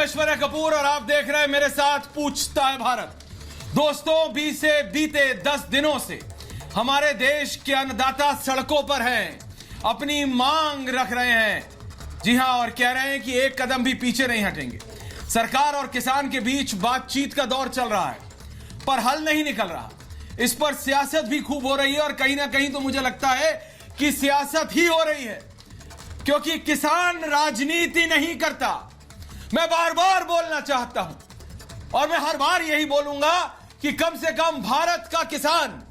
ऐश्वर्या कपूर और आप देख रहे हैं मेरे साथ पूछता है भारत। दोस्तों, बीते 10 दिनों से हमारे देश के अन्नदाता सड़कों पर हैं, अपनी मांग रख रहे हैं। जी हां, और कह रहे हैं कि एक कदम भी पीछे नहीं हटेंगे। सरकार और किसान के बीच बातचीत का दौर चल रहा है, पर हल नहीं निकल रहा। इस पर सियासत भी खूब हो रही है और कहीं ना कहीं तो मुझे लगता है कि सियासत ही हो रही है, क्योंकि किसान राजनीति नहीं करता। मैं बार बार बोलना चाहता हूं और मैं हर बार यही बोलूंगा कि कम से कम भारत का किसान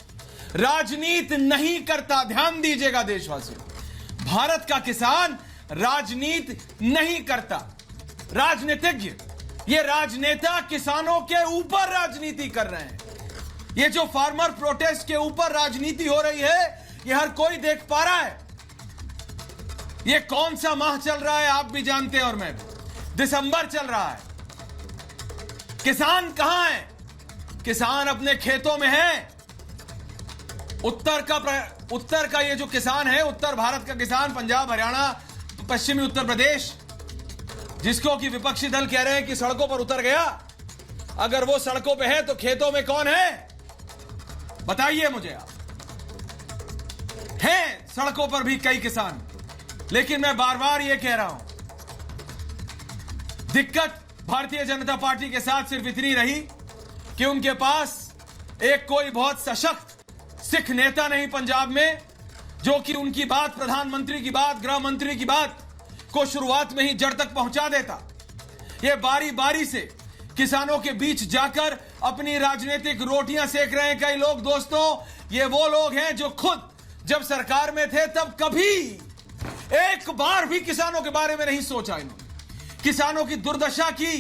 राजनीति नहीं करता। ध्यान दीजिएगा देशवासियों, भारत का किसान राजनीति नहीं करता। राजनीतिज्ञ, ये राजनेता किसानों के ऊपर राजनीति कर रहे हैं। ये जो फार्मर प्रोटेस्ट के ऊपर राजनीति हो रही है, ये हर कोई देख पा रहा है। ये कौन सा माह चल रहा है आप भी जानते हैं और मैं भी। दिसंबर चल रहा है। किसान कहां है? किसान अपने खेतों में है। उत्तर का ये जो किसान है, उत्तर भारत का किसान, पंजाब, हरियाणा, पश्चिमी उत्तर प्रदेश, जिसको कि विपक्षी दल कह रहे हैं कि सड़कों पर उतर गया। अगर वो सड़कों पे है तो खेतों में कौन है? बताइए मुझे आप। हैं सड़कों पर भी कई किसान, लेकिन मैं बार बार ये कह रहा हूं, दिक्कत भारतीय जनता पार्टी के साथ सिर्फ इतनी रही कि उनके पास एक कोई बहुत सशक्त सिख नेता नहीं पंजाब में, जो कि उनकी बात, प्रधानमंत्री की बात, गृह मंत्री की बात को शुरुआत में ही जड़ तक पहुंचा देता। ये बारी बारी से किसानों के बीच जाकर अपनी राजनीतिक रोटियां सेक रहे हैं कई लोग। दोस्तों, ये वो लोग हैं जो खुद जब सरकार में थे तब कभी एक बार भी किसानों के बारे में नहीं सोचा इन्होंने। किसानों की दुर्दशा की,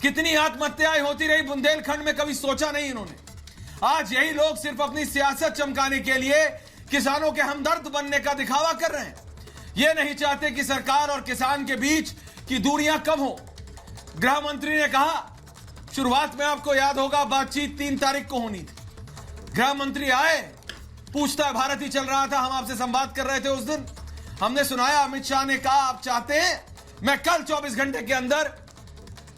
कितनी आत्महत्याएं होती रही बुंदेलखंड में, कभी सोचा नहीं इन्होंने। आज यही लोग सिर्फ अपनी सियासत चमकाने के लिए किसानों के हमदर्द बनने का दिखावा कर रहे हैं। ये नहीं चाहते कि सरकार और किसान के बीच की दूरियां कम हो। गृह मंत्री ने कहा, शुरुआत में आपको याद होगा बातचीत 3 तारीख को होनी थी। गृह मंत्री आए, पूछता है भारत ही चल रहा था, हम आपसे संवाद कर रहे थे उस दिन। हमने सुनाया, अमित शाह ने कहा आप चाहते हैं मैं कल 24 घंटे के अंदर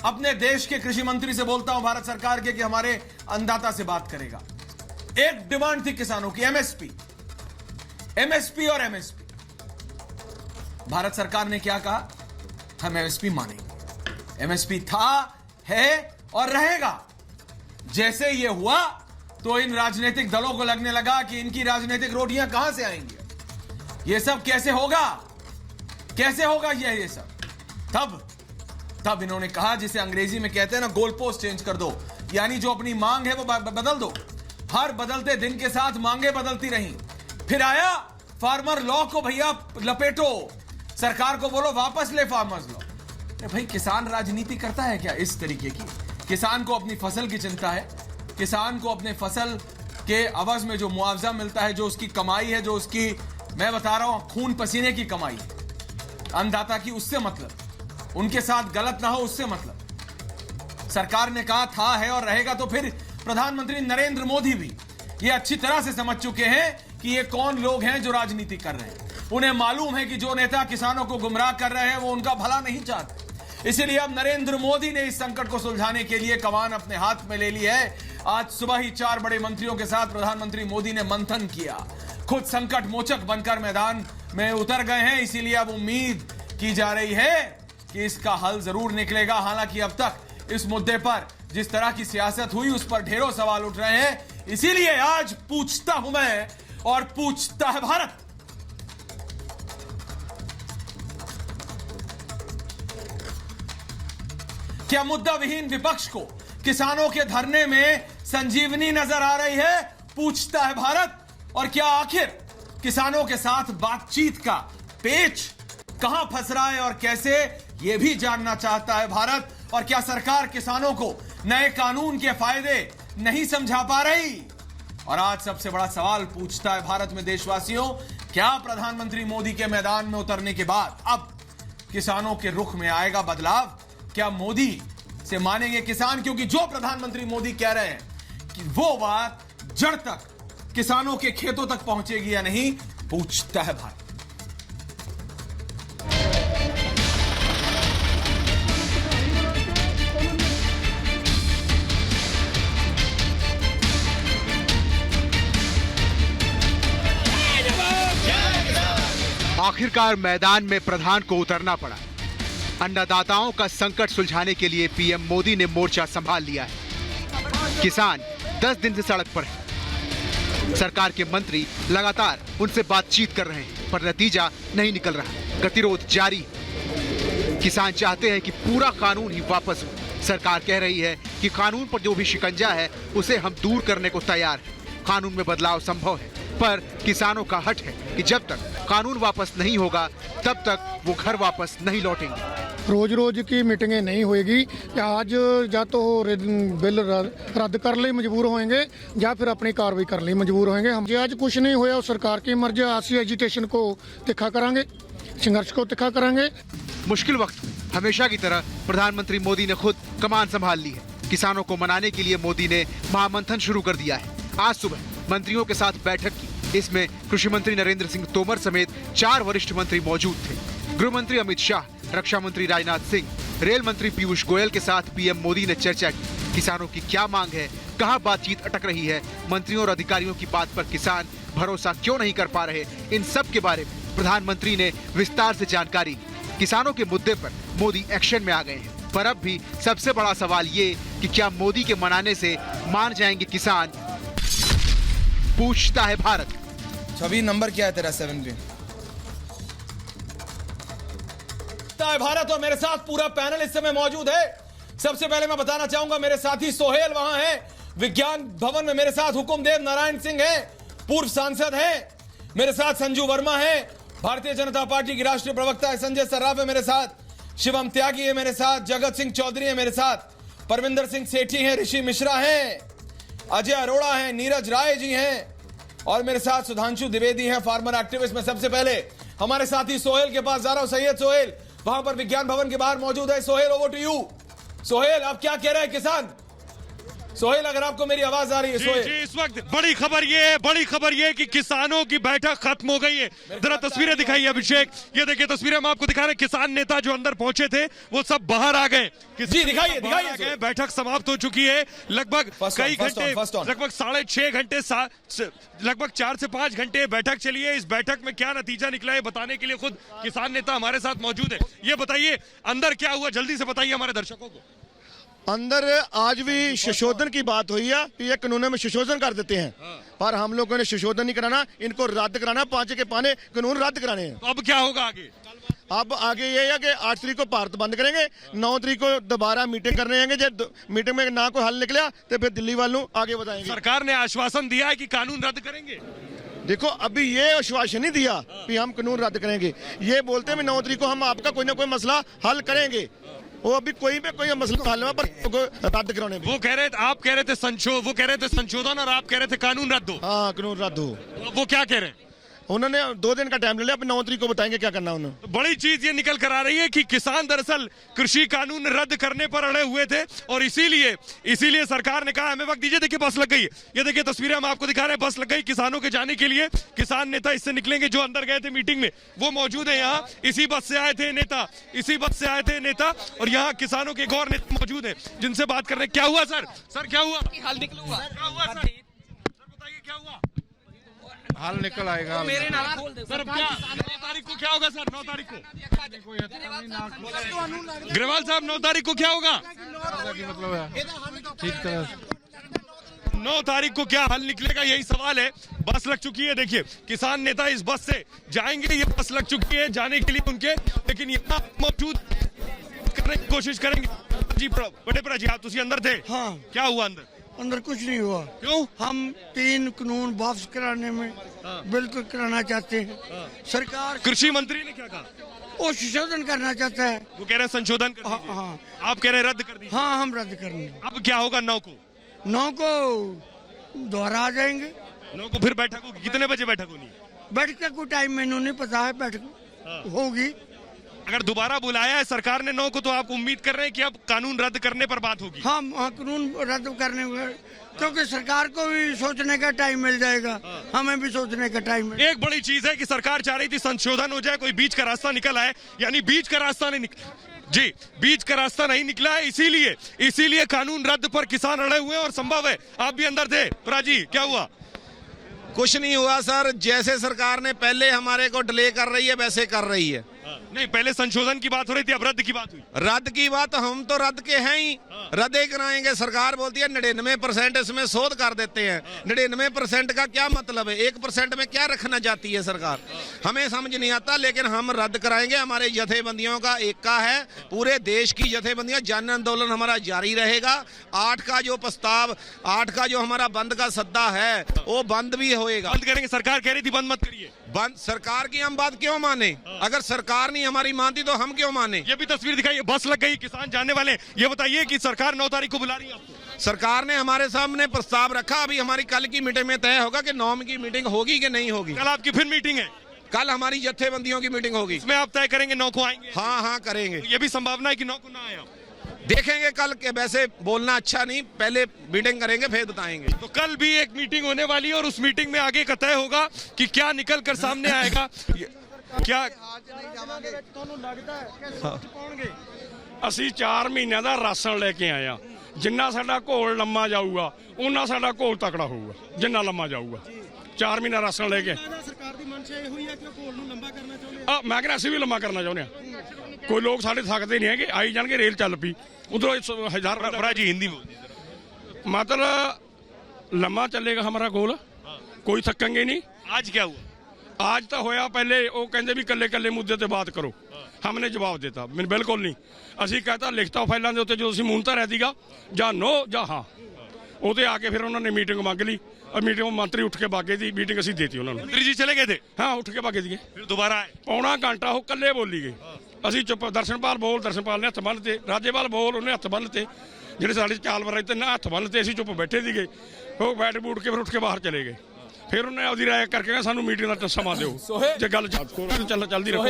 अपने देश के कृषि मंत्री से बोलता हूं, भारत सरकार के, कि हमारे अन्नदाता से बात करेगा। एक डिमांड थी किसानों की, एमएसपी और एमएसपी। भारत सरकार ने क्या कहा? हम एमएसपी मानेंगे। एमएसपी था, है और रहेगा। जैसे यह हुआ तो इन राजनीतिक दलों को लगने लगा कि इनकी राजनीतिक रोटियां कहां से आएंगी, यह सब कैसे होगा, कैसे होगा ये सब। तब इन्होंने कहा, जिसे अंग्रेजी में कहते हैं ना, गोल पोस्ट चेंज कर दो, यानी जो अपनी मांग है वो बदल दो। हर बदलते दिन के साथ मांगे बदलती रहीं। फिर आया फार्मर लॉ को, भैया लपेटो, सरकार को बोलो वापस ले फार्मर्स लॉ। भाई, किसान राजनीति करता है क्या इस तरीके की? किसान को अपनी फसल की चिंता है, किसान को अपने फसल के अवज में जो मुआवजा मिलता है, जो उसकी कमाई है, जो उसकी, मैं बता रहा हूं, खून पसीने की कमाई है अन्नदाता की, उससे मतलब, उनके साथ गलत ना हो उससे मतलब। सरकार ने कहा था, है और रहेगा। तो फिर प्रधानमंत्री नरेंद्र मोदी भी ये अच्छी तरह से समझ चुके हैं कि ये कौन लोग हैं जो राजनीति कर रहे हैं। उन्हें मालूम है कि जो नेता किसानों को गुमराह कर रहे हैं वो उनका भला नहीं चाहते। इसीलिए अब नरेंद्र मोदी ने इस संकट को सुलझाने के लिए कमान अपने हाथ में ले ली है। आज सुबह ही 4 बड़े मंत्रियों के साथ प्रधानमंत्री मोदी ने मंथन किया, खुद संकट मोचक बनकर मैदान में उतर गए हैं। इसीलिए अब उम्मीद की जा रही है कि इसका हल जरूर निकलेगा। हालांकि अब तक इस मुद्दे पर जिस तरह की सियासत हुई उस पर ढेरों सवाल उठ रहे हैं। इसीलिए आज पूछता हूं मैं और पूछता है भारत। क्या मुद्दा विहीन विपक्ष को किसानों के धरने में संजीवनी नजर आ रही है? पूछता है भारत। और क्या आखिर किसानों के साथ बातचीत का पेच कहां फंस रहा है और कैसे, यह भी जानना चाहता है भारत। और क्या सरकार किसानों को नए कानून के फायदे नहीं समझा पा रही? और आज सबसे बड़ा सवाल पूछता है भारत में देशवासियों, क्या प्रधानमंत्री मोदी के मैदान में उतरने के बाद अब किसानों के रुख में आएगा बदलाव? क्या मोदी से मानेंगे किसान? क्योंकि जो प्रधानमंत्री मोदी कह रहे हैं कि वो बात जड़ तक, किसानों के खेतों तक पहुंचेगी या नहीं, पूछता है भारत। आखिरकार मैदान में प्रधान को उतरना पड़ा। अन्नदाताओं का संकट सुलझाने के लिए पीएम मोदी ने मोर्चा संभाल लिया है। किसान 10 दिन से सड़क पर है। सरकार के मंत्री लगातार उनसे बातचीत कर रहे हैं, पर नतीजा नहीं निकल रहा। गतिरोध जारी है। किसान चाहते हैं कि पूरा कानून ही वापस हो। सरकार कह रही है कि कानून पर जो भी शिकंजा है उसे हम दूर करने को तैयार हैं। कानून में बदलाव संभव है, पर किसानों का हट है कि जब तक कानून वापस नहीं होगा तब तक वो घर वापस नहीं लौटेंगे। रोज रोज की मीटिंगें नहीं होएगी। आज या तो बिल रद्द कर लिए मजबूर होएंगे या फिर अपनी कार्रवाई कर लिए मजबूर होएंगे। हम आज कुछ नहीं होया, सरकार की मर्जी। आसी एजिटेशन को तिखा करांगे, संघर्ष को तिखा करांगे। मुश्किल वक्त हमेशा की तरह प्रधानमंत्री मोदी ने खुद कमान संभाल ली है। किसानों को मनाने के लिए मोदी ने महामंथन शुरू कर दिया है। आज सुबह मंत्रियों के साथ बैठक की। इसमें कृषि मंत्री नरेंद्र सिंह तोमर समेत 4 वरिष्ठ मंत्री मौजूद थे। गृह मंत्री अमित शाह, रक्षा मंत्री राजनाथ सिंह, रेल मंत्री पीयूष गोयल के साथ पीएम मोदी ने चर्चा की। किसानों की क्या मांग है, कहां बातचीत अटक रही है, मंत्रियों और अधिकारियों की बात पर किसान भरोसा क्यों नहीं कर पा रहे, इन सब के बारे में प्रधानमंत्री ने विस्तार से जानकारी दी। किसानों के मुद्दे पर मोदी एक्शन में आ गए हैं, पर अब भी सबसे बड़ा सवाल ये कि क्या मोदी के मनाने से मान जाएंगे किसान, पूछता है भारत। छवि नंबर क्या है तेरा? 7 पे है भारत और मेरे साथ पूरा पैनल इस समय मौजूद है। सबसे पहले मैं बताना चाहूंगा मेरे साथी सोहेल वहां है, विज्ञान भवन में मेरे साथ हुकुमदेव नारायण सिंह है, पूर्व सांसद है। मेरे साथ संजू वर्मा है, भारतीय जनता पार्टी की राष्ट्रीय प्रवक्ता है। संजय सर्राफ है मेरे साथ, शिवम त्यागी है मेरे साथ, जगत सिंह चौधरी है मेरे साथ, परविंदर सिंह सेठी है, ऋषि मिश्रा है, अजय अरोड़ा है, नीरज राय जी हैं और मेरे साथ सुधांशु द्विवेदी है, फार्मर एक्टिविस्ट। में सबसे पहले हमारे साथी सोहेल के पास जा रहा हूं। सैयद सोहेल वहां पर विज्ञान भवन के बाहर मौजूद है। Sohail, over to you. Sohail, आप क्या कह रहे हैं किसान? सोहेल, अगर आपको मेरी आवाज आ रही है। सोहेल जी, इस वक्त बड़ी खबर ये है कि किसानों की बैठक खत्म हो गई है। जरा तस्वीरें दिखाइए अभिषेक। ये देखिए तस्वीरें हम आपको दिखा रहे हैं। किसान नेता जो अंदर पहुंचे थे वो सब बाहर आ गए। जी दिखाइए। बैठक समाप्त हो चुकी है। लगभग कई घंटे, लगभग 6.5 घंटे, लगभग 4 से 5 घंटे बैठक चली है। इस बैठक में क्या नतीजा निकला है बताने के लिए खुद किसान नेता हमारे साथ मौजूद है। ये बताइए अंदर क्या हुआ, जल्दी से बताइए हमारे दर्शकों को। अंदर आज भी संशोधन की बात हुई है कि ये कानूनों में संशोधन कर देते हैं, पर हम लोगों ने संशोधन नहीं कराना, इनको रद्द कराना, 5 के पाने कानून रद्द कराने हैं। तो अब क्या होगा आगे? अब आगे ये है कि 8 तारीख को भारत बंद करेंगे, 9 तारीख को दोबारा मीटिंग करने आएंगे। जब मीटिंग में ना कोई हल निकला तो फिर दिल्ली वालों आगे बताएंगे। सरकार ने आश्वासन दिया है कि कानून रद्द करेंगे। देखो अभी ये आश्वासन नहीं दिया कि हम कानून रद्द करेंगे। ये बोलते हैं 9 तारीख को हम आपका कोई ना कोई मसला हल करेंगे। वो अभी कोई मसला हल पर रद्द कराने। वो कह रहे थे, आप कह रहे थे वो कह रहे थे संशोधन और आप कह रहे थे कानून रद्द हो। हाँ, कानून रद्द हो। वो क्या कह रहे हैं? उन्होंने 2 दिन का टाइम ले लिया, अब 9 तारीख को बताएंगे क्या करना उन्होंने। तो बड़ी चीज ये निकल कर आ रही है कि किसान दरअसल कृषि कानून रद्द करने पर अड़े हुए थे और इसीलिए सरकार ने कहा हमें वक्त दीजिए। देखिए बस लग गई है, ये देखिए तस्वीरें हम आपको दिखा रहे हैं। बस लग गई किसानों के जाने के लिए। किसान नेता इससे निकलेंगे जो अंदर गए थे मीटिंग में, वो मौजूद है यहाँ। इसी बस से आए थे नेता और यहाँ किसानों के एक और नेता मौजूद है जिनसे बात कर रहे हैं। क्या हुआ सर क्या हुआ? हाल निकलूंगा। क्या हुआ सर बताइए क्या हुआ? हाल निकल आएगा मेरे नाल खोल दे सर। अब क्या 9 तारीख को क्या होगा सर? 9 तारीख को ग्रेवाल साहब 9 तारीख को क्या होगा? मतलब ठीक तरह 9 तारीख को क्या हल निकलेगा, यही सवाल है। बस लग चुकी है। देखिए किसान नेता इस बस से जाएंगे, ये बस लग चुकी है जाने के लिए उनके, लेकिन यहाँ मौजूद करने की कोशिश करेंगे। जी बड़े जी, आप तुसी अंदर थे? हाँ। क्या हुआ अंदर? अंदर कुछ नहीं हुआ। क्यों? हम 3 कानून वापस कराने में बिल्कुल कराना चाहते हैं। सरकार, कृषि मंत्री ने क्या कहा? वो संशोधन करना चाहता है। वो कह रहे हैं संशोधन कर दीजिए। हाँ। आप कह रहे हैं रद्द कर दीजिए। हाँ, हम रद्द करेंगे। अब क्या होगा? 9 को दोबारा आ जाएंगे। 9 को फिर बैठक होगी। कितने बजे बैठक होनी है? बैठक का कोई टाइम मैंने नहीं पता है, बैठक होगी। अगर दोबारा बुलाया है सरकार ने 9 को, तो आप उम्मीद कर रहे हैं कि अब कानून रद्द करने पर बात होगी? हाँ, कानून रद्द करने में, क्योंकि सरकार को भी सोचने का टाइम मिल जाएगा, हमें भी सोचने का टाइम मिल। एक बड़ी चीज है कि सरकार चाह रही थी संशोधन हो जाए, कोई बीच का रास्ता निकल आए, यानी बीच का रास्ता नहीं निकला। जी, बीच का रास्ता नहीं निकला है, इसीलिए कानून रद्द पर किसान अड़े हुए हैं और संभव है आप भी अंदर थे। प्राजी क्या हुआ? कुछ नहीं हुआ सर, जैसे सरकार ने पहले हमारे को डिले कर रही है वैसे कर रही है। नहीं, पहले संशोधन की बात हो रही थी, अब रद्द की बात हुई। रद्द की बात, हम तो रद्द के हैं ही, रद्द ही कराएंगे। सरकार बोलती है 99% इसमें शोध कर देते हैं। 99% का क्या मतलब है? 1% में क्या रखना चाहती है सरकार? हमें समझ नहीं आता, लेकिन हम रद्द कराएंगे। हमारे जथेबंदियों का एक का है, पूरे देश की जथेबंदियां, जन आंदोलन हमारा जारी रहेगा। 8 का जो प्रस्ताव, 8 का जो हमारा बंद का सद्दा है वो बंद भी होएगा। बंद करेंगे, सरकार कह रही थी बंद मत करिए। बंद, सरकार की हम बात क्यों माने? अगर सरकार नहीं हमारी मानती तो हम क्यों माने? ये भी तस्वीर दिखाई, बस लग गई, किसान जाने वाले। ये बताइए कि सरकार 9 तारीख को बुला रही है आपको? सरकार ने हमारे सामने प्रस्ताव रखा, अभी हमारी कल की मीटिंग में तय होगा कि 9 की मीटिंग होगी कि नहीं होगी। कल आपकी फिर मीटिंग है? कल हमारी जत्थेबंदियों की मीटिंग होगी, इसमें आप तय करेंगे 9 को आएंगे? हाँ करेंगे। ये भी संभावना है कि 9 को ना आए आप? देखेंगे कल के, वैसे बोलना अच्छा नहीं, पहले मीटिंग करेंगे फिर बताएंगे। तो कल भी एक मीटिंग होने वाली है और उस मीटिंग में आगे का तय होगा कि क्या निकल कर सामने आएगा। क्या ਅਸੀਂ 4 ਮਹੀਨਿਆਂ ਦਾ ਰਾਸ਼ਨ ਲੈ ਕੇ ਆਏ ਆ। ਜਿੰਨਾ ਸਾਡਾ ਘੋਲ ਲੰਮਾ ਜਾਊਗਾ ਉਹਨਾਂ ਸਾਡਾ ਘੋਲ ਤਕੜਾ ਹੋਊਗਾ, ਜਿੰਨਾ ਲੰਮਾ ਜਾਊਗਾ। 4 ਮਹੀਨਾ ਰਾਸ਼ਨ ਲੈ ਕੇ ਸਰਕਾਰ ਦੀ ਮਨਸ਼ਾ ਇਹ ਹੋਈ ਹੈ ਕਿ ਘੋਲ ਨੂੰ ਲੰਬਾ ਕਰਨਾ ਚਾਹੁੰਦੇ ਆ। ਮੈਂ ਕਹਿੰਦਾ ਅਸੀਂ ਵੀ ਲੰਮਾ ਕਰਨਾ ਚਾਹੁੰਦੇ ਆ। ਕੋਈ ਲੋਕ ਸਾਡੇ ਥੱਕਦੇ ਨਹੀਂ ਹੈਗੇ, ਆਈ ਜਾਣਗੇ, ਰੇਲ ਚੱਲ ਪਈ ਉਧਰੋਂ 1000 जी हिंदी में। मतलब लम्बा चलेगा हमारा गोल, कोई थकेंगे नहीं। आज क्या हुआ? आज तो होया, पहले वो कहते भी कल्ले कल्ले मुद्दे ते बात करो, हमने जवाब देता मैं बिल्कुल नहीं। ਅਸੀਂ कहता लिखता फाइलों के उत्ते जो ਅਸੀਂ ਮੂਨਤਾ ਰਹਿ ਸੀਗਾ ਜਾਂ नो ਜਾਂ ਹਾਂ, ਉਹਦੇ ਆ ਕੇ ਫਿਰ ਉਹਨਾਂ ਨੇ ਮੀਟਿੰਗ ਮੰਗ ਲਈ और मीटिंग में मंत्री उठ के भागे थी, मीटिंग असी देती उन्होंने। मंत्री जी चले गए थे? हाँ, उठ के भागे थे, फिर दोबारा आए। पौना घंटा वो कल्ले बोली गए, असी चुप। दर्शनपाल बोल, दर्शनपाल ने हथ बन्नते, राजेपाल बोल, उन्हें हथ बन्नते, ਜਿਹੜੇ ਸਾਡੇ ਚਾਲ ਵਰ ਤੇ ਨਾ ਹੱਥ ਬੰਨ੍ਹਤੇ, ਅਸੀਂ ਚੁੱਪ ਬੈਠੇ ਸੀਗੇ। ਉਹ ਬੈਠ ਬੂਟ ਕੇ ਫਿਰ ਉੱਠ ਕੇ ਬਾਹਰ ਚਲੇ ਗਏ। ਫਿਰ ਉਹਨੇ ਆਪਦੀ ਰਾਇ ਕਰਕੇ ਨਾ ਸਾਨੂੰ ਮੀਟਿੰਗ ਦਾ ਸਮਾਂ ਦਿਓ, ਜੇ ਗੱਲ ਚੱਲਦੀ ਰੱਖੋ।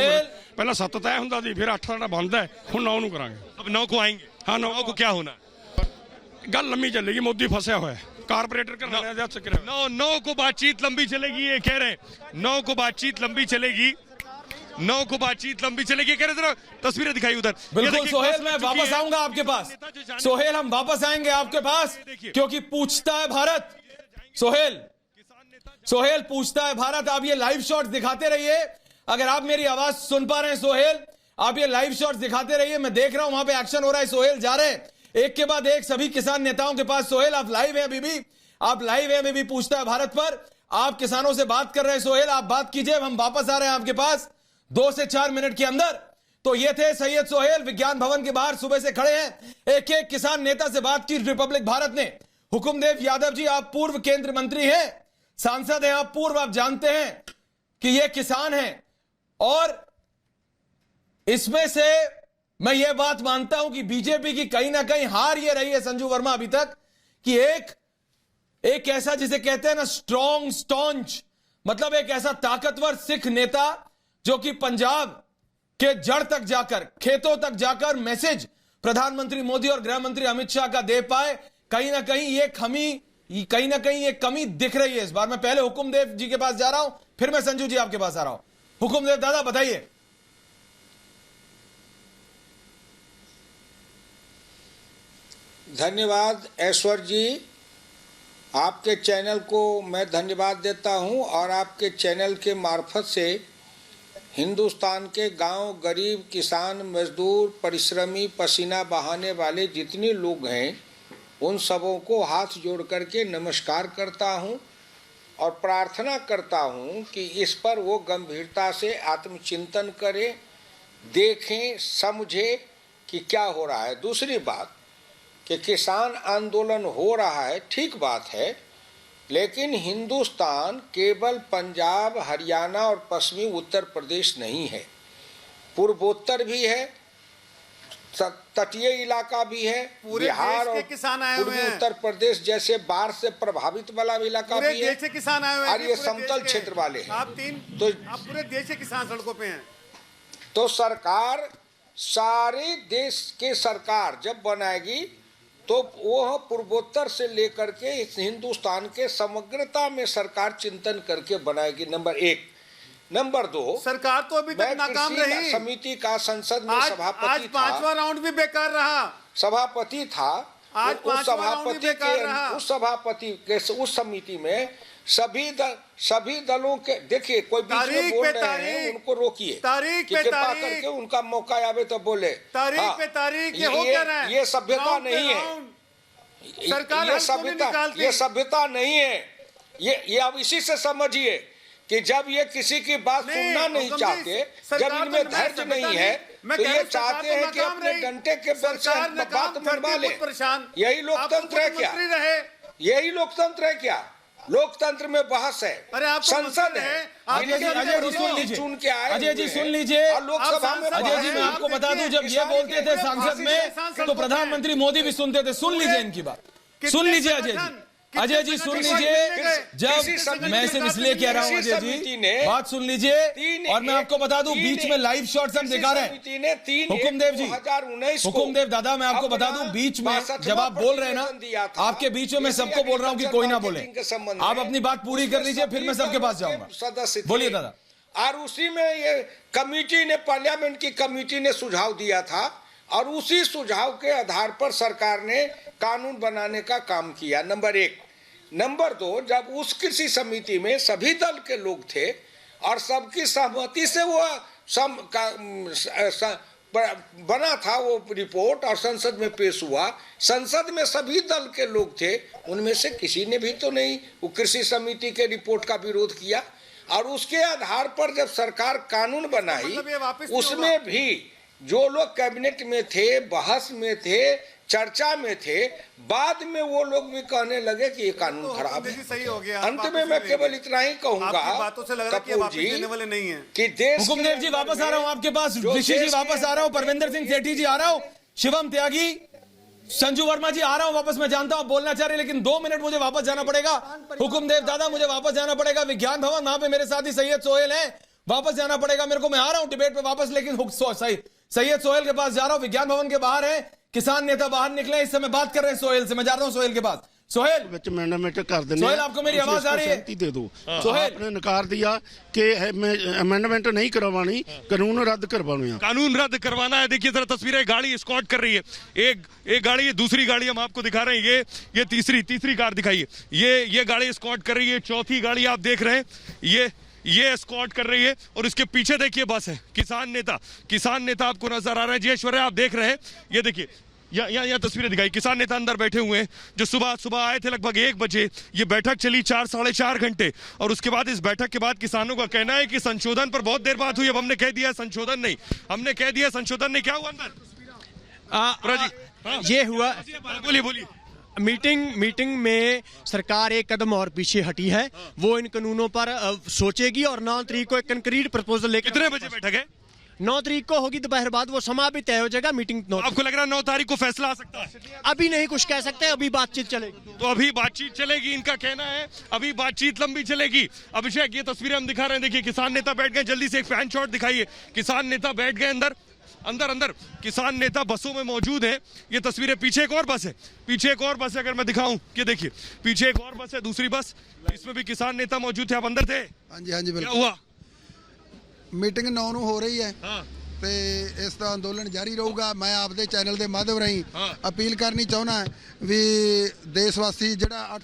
ਪਹਿਲਾਂ 7 ਤੈਅ ਹੁੰਦਾ ਸੀ, ਫਿਰ 8 ਸਾਡਾ ਬੰਦ ਹੈ, ਹੁਣ 9 ਨੂੰ ਕਰਾਂਗੇ। अब 9 को आएंगे? हाँ, 9 को क्या होना? ਗੱਲ ਲੰਮੀ ਚੱਲੇਗੀ, ਮੋਦੀ ਫਸਿਆ ਹੋਇਆ, कारपोरेटर कर रहे हैं। 9 को बातचीत लंबी चलेगी, ये कह रहे हैं। 9 को बातचीत लंबी चलेगी, 9 को बातचीत लंबी चलेगी, कह रहे। जरा तस्वीरें दिखाई उधर। बिल्कुल सोहेल, मैं वापस आऊंगा आपके पास। सोहेल, हम वापस आएंगे आपके पास, क्योंकि पूछता है भारत। सोहेल पूछता है भारत। आप ये लाइव शॉट्स दिखाते रहिए, अगर आप मेरी आवाज सुन पा रहे हैं सोहेल, आप ये लाइव शॉट्स दिखाते रहिए। मैं देख रहा हूं वहां पे एक्शन हो रहा है, सोहेल जा रहे हैं एक के बाद एक सभी किसान नेताओं के पास। सोहेल, आप लाइव हैं अभी भी, आप लाइव हैं अभी भी। पूछता है भारत पर आप किसानों से बात कर रहे हैं। सोहेल, आप बात कीजिए, हम वापस आ रहे हैं आपके पास 2 से 4 मिनट के अंदर। तो ये थे सैयद सोहेल, विज्ञान भवन के बाहर सुबह से खड़े हैं। एक एक किसान नेता से बात की रिपब्लिक भारत ने। हुकुमदेव यादव जी, आप पूर्व केंद्रीय मंत्री हैं, सांसद हैं, आप पूर्व, आप जानते हैं कि ये किसान हैं, और इसमें से मैं ये बात मानता हूं कि बीजेपी की कहीं ना कहीं हार ये रही है संजू वर्मा अभी तक, कि एक ऐसा जिसे कहते हैं ना स्ट्रॉन्ग स्टॉन्च, मतलब एक ऐसा ताकतवर सिख नेता जो कि पंजाब के जड़ तक जाकर, खेतों तक जाकर मैसेज प्रधानमंत्री मोदी और गृह मंत्री अमित शाह का दे पाए। कहीं ना कहीं ये कमी दिख रही है इस बार। मैं पहले हुकुमदेव जी के पास जा रहा हूं, फिर मैं संजू जी आपके पास आ रहा हूं। हुकुमदेव दादा, बताइए। धन्यवाद ऐश्वर जी, आपके चैनल को मैं धन्यवाद देता हूं, और आपके चैनल के मार्फत से हिंदुस्तान के गांव, गरीब, किसान, मजदूर, परिश्रमी, पसीना बहाने वाले जितने लोग हैं उन सबों को हाथ जोड़ करके नमस्कार करता हूं, और प्रार्थना करता हूं कि इस पर वो गंभीरता से आत्मचिंतन करें, देखें, समझें कि क्या हो रहा है। दूसरी बात कि किसान आंदोलन हो रहा है, ठीक बात है, लेकिन हिंदुस्तान केवल पंजाब, हरियाणा और पश्चिमी उत्तर प्रदेश नहीं है, पूर्वोत्तर भी है, तटीय इलाका भी है, बिहार और पूर्वी उत्तर प्रदेश जैसे बाढ़ से प्रभावित वाला इलाका भी है, किसान आए हुए हैं, और ये समतल क्षेत्र वाले हैं। आप पूरे देश के किसान सड़कों पे हैं। तो सरकार, सारे देश के सरकार जब बनाएगी तो वो पूर्वोत्तर से लेकर के हिंदुस्तान के समग्रता में सरकार चिंतन करके बनाएगी, नंबर 1। नंबर 2, सरकार तो अभी तक नाकाम रही। समिति का संसद में सभापति आज 5वां राउंड भी बेकार रहा। सभापति था, आज उस सभापति के उस समिति में सभी दलों के देखिए, कोई बीच में बोल रहे हैं उनको रोकिए, तारीख पे कृपा तारीख करके उनका मौका आवे तो बोले। तारीख पे तारीख ये हो क्या रहा है? ये सभ्यता नहीं है, सरकार ये सभ्यता नहीं है। ये अब इसी से समझिए कि जब ये किसी की बात सुनना नहीं चाहते, जब इनमें धैर्य नहीं है, तो ये चाहते हैं कि अपने डंटे के बल से बात मनवा ले। यही लोकतंत्र है क्या? यही लोकतंत्र है क्या? लोकतंत्र में बहस है, संसद है। अजय जी सुन लीजिए, अजय जी सुन लीजिए, लोकसभा में अजय जी मैं आपको बता दूं, जब ये बोलते थे संसद में तो प्रधानमंत्री मोदी भी सुनते थे। सुन लीजिए इनकी बात, सुन लीजिए अजय जी सुन लीजिए। जब मैं सिर्फ इसलिए कह रहा हूँ अजय जी, बात सुन लीजिए, और मैं आपको बता दूं बीच में लाइव शॉट्स हम दिखा रहे हैं। हुकुमदेव जी, हुकुमदेव दादा, मैं आपको बता दूं बीच में जब आप बोल रहे हैं ना, आपके बीच में मैं सबको बोल रहा हूँ कि कोई ना बोले, आप अपनी बात पूरी कर लीजिए, फिर मैं सबके पास जाऊंगा। बोलिए दादा। और उसी में ये कमेटी ने, पार्लियामेंट की कमेटी ने सुझाव दिया था, और उसी सुझाव के आधार पर सरकार ने कानून बनाने का काम किया। नंबर 1। नंबर 2, जब उस कृषि समिति में सभी दल के लोग थे और सबकी सहमति से वो बना था वो रिपोर्ट और संसद में पेश हुआ, संसद में सभी दल के लोग थे, उनमें से किसी ने भी तो नहीं वो कृषि समिति के रिपोर्ट का विरोध किया। और उसके आधार पर जब सरकार कानून बनाई, उसमें भी जो लोग कैबिनेट में थे, बहस में थे, चर्चा में थे, बाद में वो लोग भी कहने लगे कि ये कानून खराब है। सही हो गया। अंत में मैं केवल इतना ही कहूंगा कपूर जी कि देश, हुकुमदेव जी वापस आ रहा हूं आपके पास, ऋषि जी वापस आ रहा हूं, परविंदर सिंह सेठी जी आ रहा हूं, शिवम त्यागी, संजू वर्मा जी आ रहा हूं वापस। मैं जानता हूं आप बोलना चाह रहे, लेकिन 2 मिनट मुझे वापस जाना पड़ेगा। हुकुमदेव दादा, मुझे वापस जाना पड़ेगा विज्ञान भवन, वहां पे मेरे साथी सैयद सोहेल है, वापस जाना पड़ेगा मेरे को। मैं आ रहा हूं डिबेट पे वापस, लेकिन सैयद सोहेल के पास जा रहा हूं, विज्ञान भवन के बाहर है, किसान नेता बाहर निकले, इस समय बात कर रहे हैं सोहेल से। मैं जा रहा हूं सोहेल के पास। सोहेल, अमेंडमेंट कर देने, सोहेल आपको मेरी आवाज आ रही है? दे दो। सोहेल, आपने नकार दिया कि अमेंडमेंट नहीं करवानी, कानून रद्द करवाना। कानून रद्द करवाना है। देखिए जरा तस्वीरें, गाड़ी एस्कॉर्ट कर रही है, एक गाड़ी है, दूसरी गाड़ी हम आपको दिखा रहे हैं, ये तीसरी कार दिखाइए, ये गाड़ी एस्कॉर्ट कर रही है, चौथी गाड़ी आप देख रहे हैं, ये एस्कॉर्ट कर रही है, और इसके पीछे देखिए बस है। किसान नेता आपको नजर आ रहा है जी, ऐश्वर्या आप देख रहे हैं, ये देखिए यहाँ तस्वीरें दिखाई, किसान नेता अंदर बैठे हुए हैं, जो सुबह आए थे लगभग 1 बजे। ये बैठक चली 4 साढ़े 4 घंटे, और उसके बाद इस बैठक के बाद किसानों का कहना है कि संशोधन पर बहुत देर बात हुई, अब हमने कह दिया संशोधन नहीं, क्या हुआ अंदर? ये हुआ, बोलिए। मीटिंग में सरकार एक कदम और पीछे हटी है, वो इन कानूनों पर सोचेगी और 9 तारीख को एक कंक्रीट प्रपोजल लेकर। कितने बजे बैठक है? 9 तारीख को होगी दोपहर बाद, वो समा भी तय हो जाएगा। मीटिंग आपको लग रहा है 9 तारीख को फैसला आ सकता है? अभी नहीं कुछ कह सकते, अभी बातचीत चलेगी। तो अभी बातचीत चलेगी, इनका कहना है अभी बातचीत लंबी चलेगी। अभिषेक, ये तस्वीरें हम दिखा रहे हैं, देखिए किसान नेता बैठ गए, जल्दी से एक फैन शॉट दिखाइए। किसान नेता बैठ गए अंदर किसान नेता बसों में मौजूद है। ये तस्वीरें, पीछे एक और बस है, अगर मैं दिखाऊं, ये देखिए पीछे एक और बस है, दूसरी बस, इसमें भी किसान नेता मौजूद थे। आप अंदर थे? हाँ जी क्या हुआ? मीटिंग 9 ਨੂੰ ਹੋ ਰਹੀ ਹੈ ਤੇ ਇਸ ਦਾ ਅੰਦੋਲਨ ਜਾਰੀ ਰਹੂਗਾ। ਮੈਂ ਆਪਦੇ ਚੈਨਲ ਦੇ ਮਾਧਿਅਮ ਰਾਹੀਂ ਅਪੀਲ ਕਰਨੀ ਚਾਹੁੰਦਾ ਵੀ ਦੇਸ਼ ਵਾਸੀ ਜਿਹੜਾ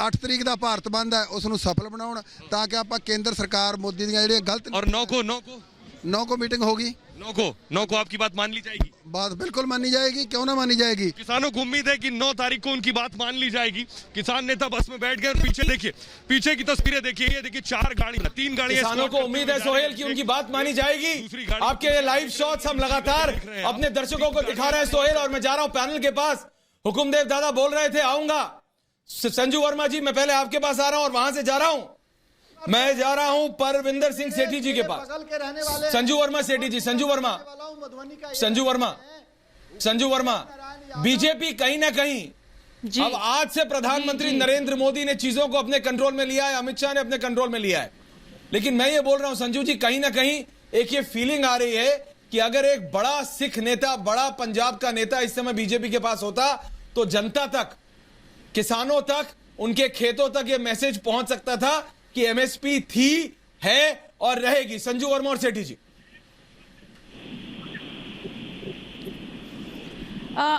8 ਤਰੀਕ ਦਾ ਭਾਰਤ ਬੰਦ ਹੈ ਉਸ ਨੂੰ ਸਫਲ ਬਣਾਉਣ, ਤਾਂ ਕਿ ਆਪਾਂ ਕੇਂਦਰ ਸਰਕਾਰ ਮੋਦੀ ਦੀਆਂ ਜਿਹੜੀਆਂ ਗਲਤ। और 9 को मीटिंग होगी। 9 को आपकी बात मान ली जाएगी? बात बिल्कुल मानी जाएगी, क्यों ना मानी जाएगी। किसानों को उम्मीद है कि 9 तारीख को उनकी बात मान ली जाएगी। किसान नेता बस में बैठ गए, और पीछे देखिए, पीछे की तस्वीरें देखिए, ये देखिए 4 गाड़ी, 3 गाड़ी। किसानों को उम्मीद है सोहेल की उनकी बात मानी जाएगी। आपके लाइव शॉट्स हम लगातार अपने दर्शकों को दिखा रहे हैं सोहेल, और मैं जा रहा हूं पैनल के पास। हुकुमदेव दादा बोल रहे थे आऊंगा, संजू वर्मा जी मैं पहले आपके पास आ रहा हूं, और वहां से जा रहा हूं, मैं जा रहा हूं परविंदर सिंह सेठी जी के पास। संजू वर्मा, बीजेपी कहीं ना कहीं अब आज से प्रधानमंत्री नरेंद्र मोदी ने चीजों को अपने कंट्रोल में लिया है, अमित शाह ने अपने कंट्रोल में लिया है, लेकिन मैं ये बोल रहा हूं संजू जी, कहीं ना कहीं एक ये फीलिंग आ रही है कि अगर एक बड़ा सिख नेता, बड़ा पंजाब का नेता इस समय बीजेपी के पास होता, तो जनता तक, किसानों तक, उनके खेतों तक ये मैसेज पहुंच सकता था कि एमएसपी थी, है और रहेगी। संजू वर्मा और सेठी जी।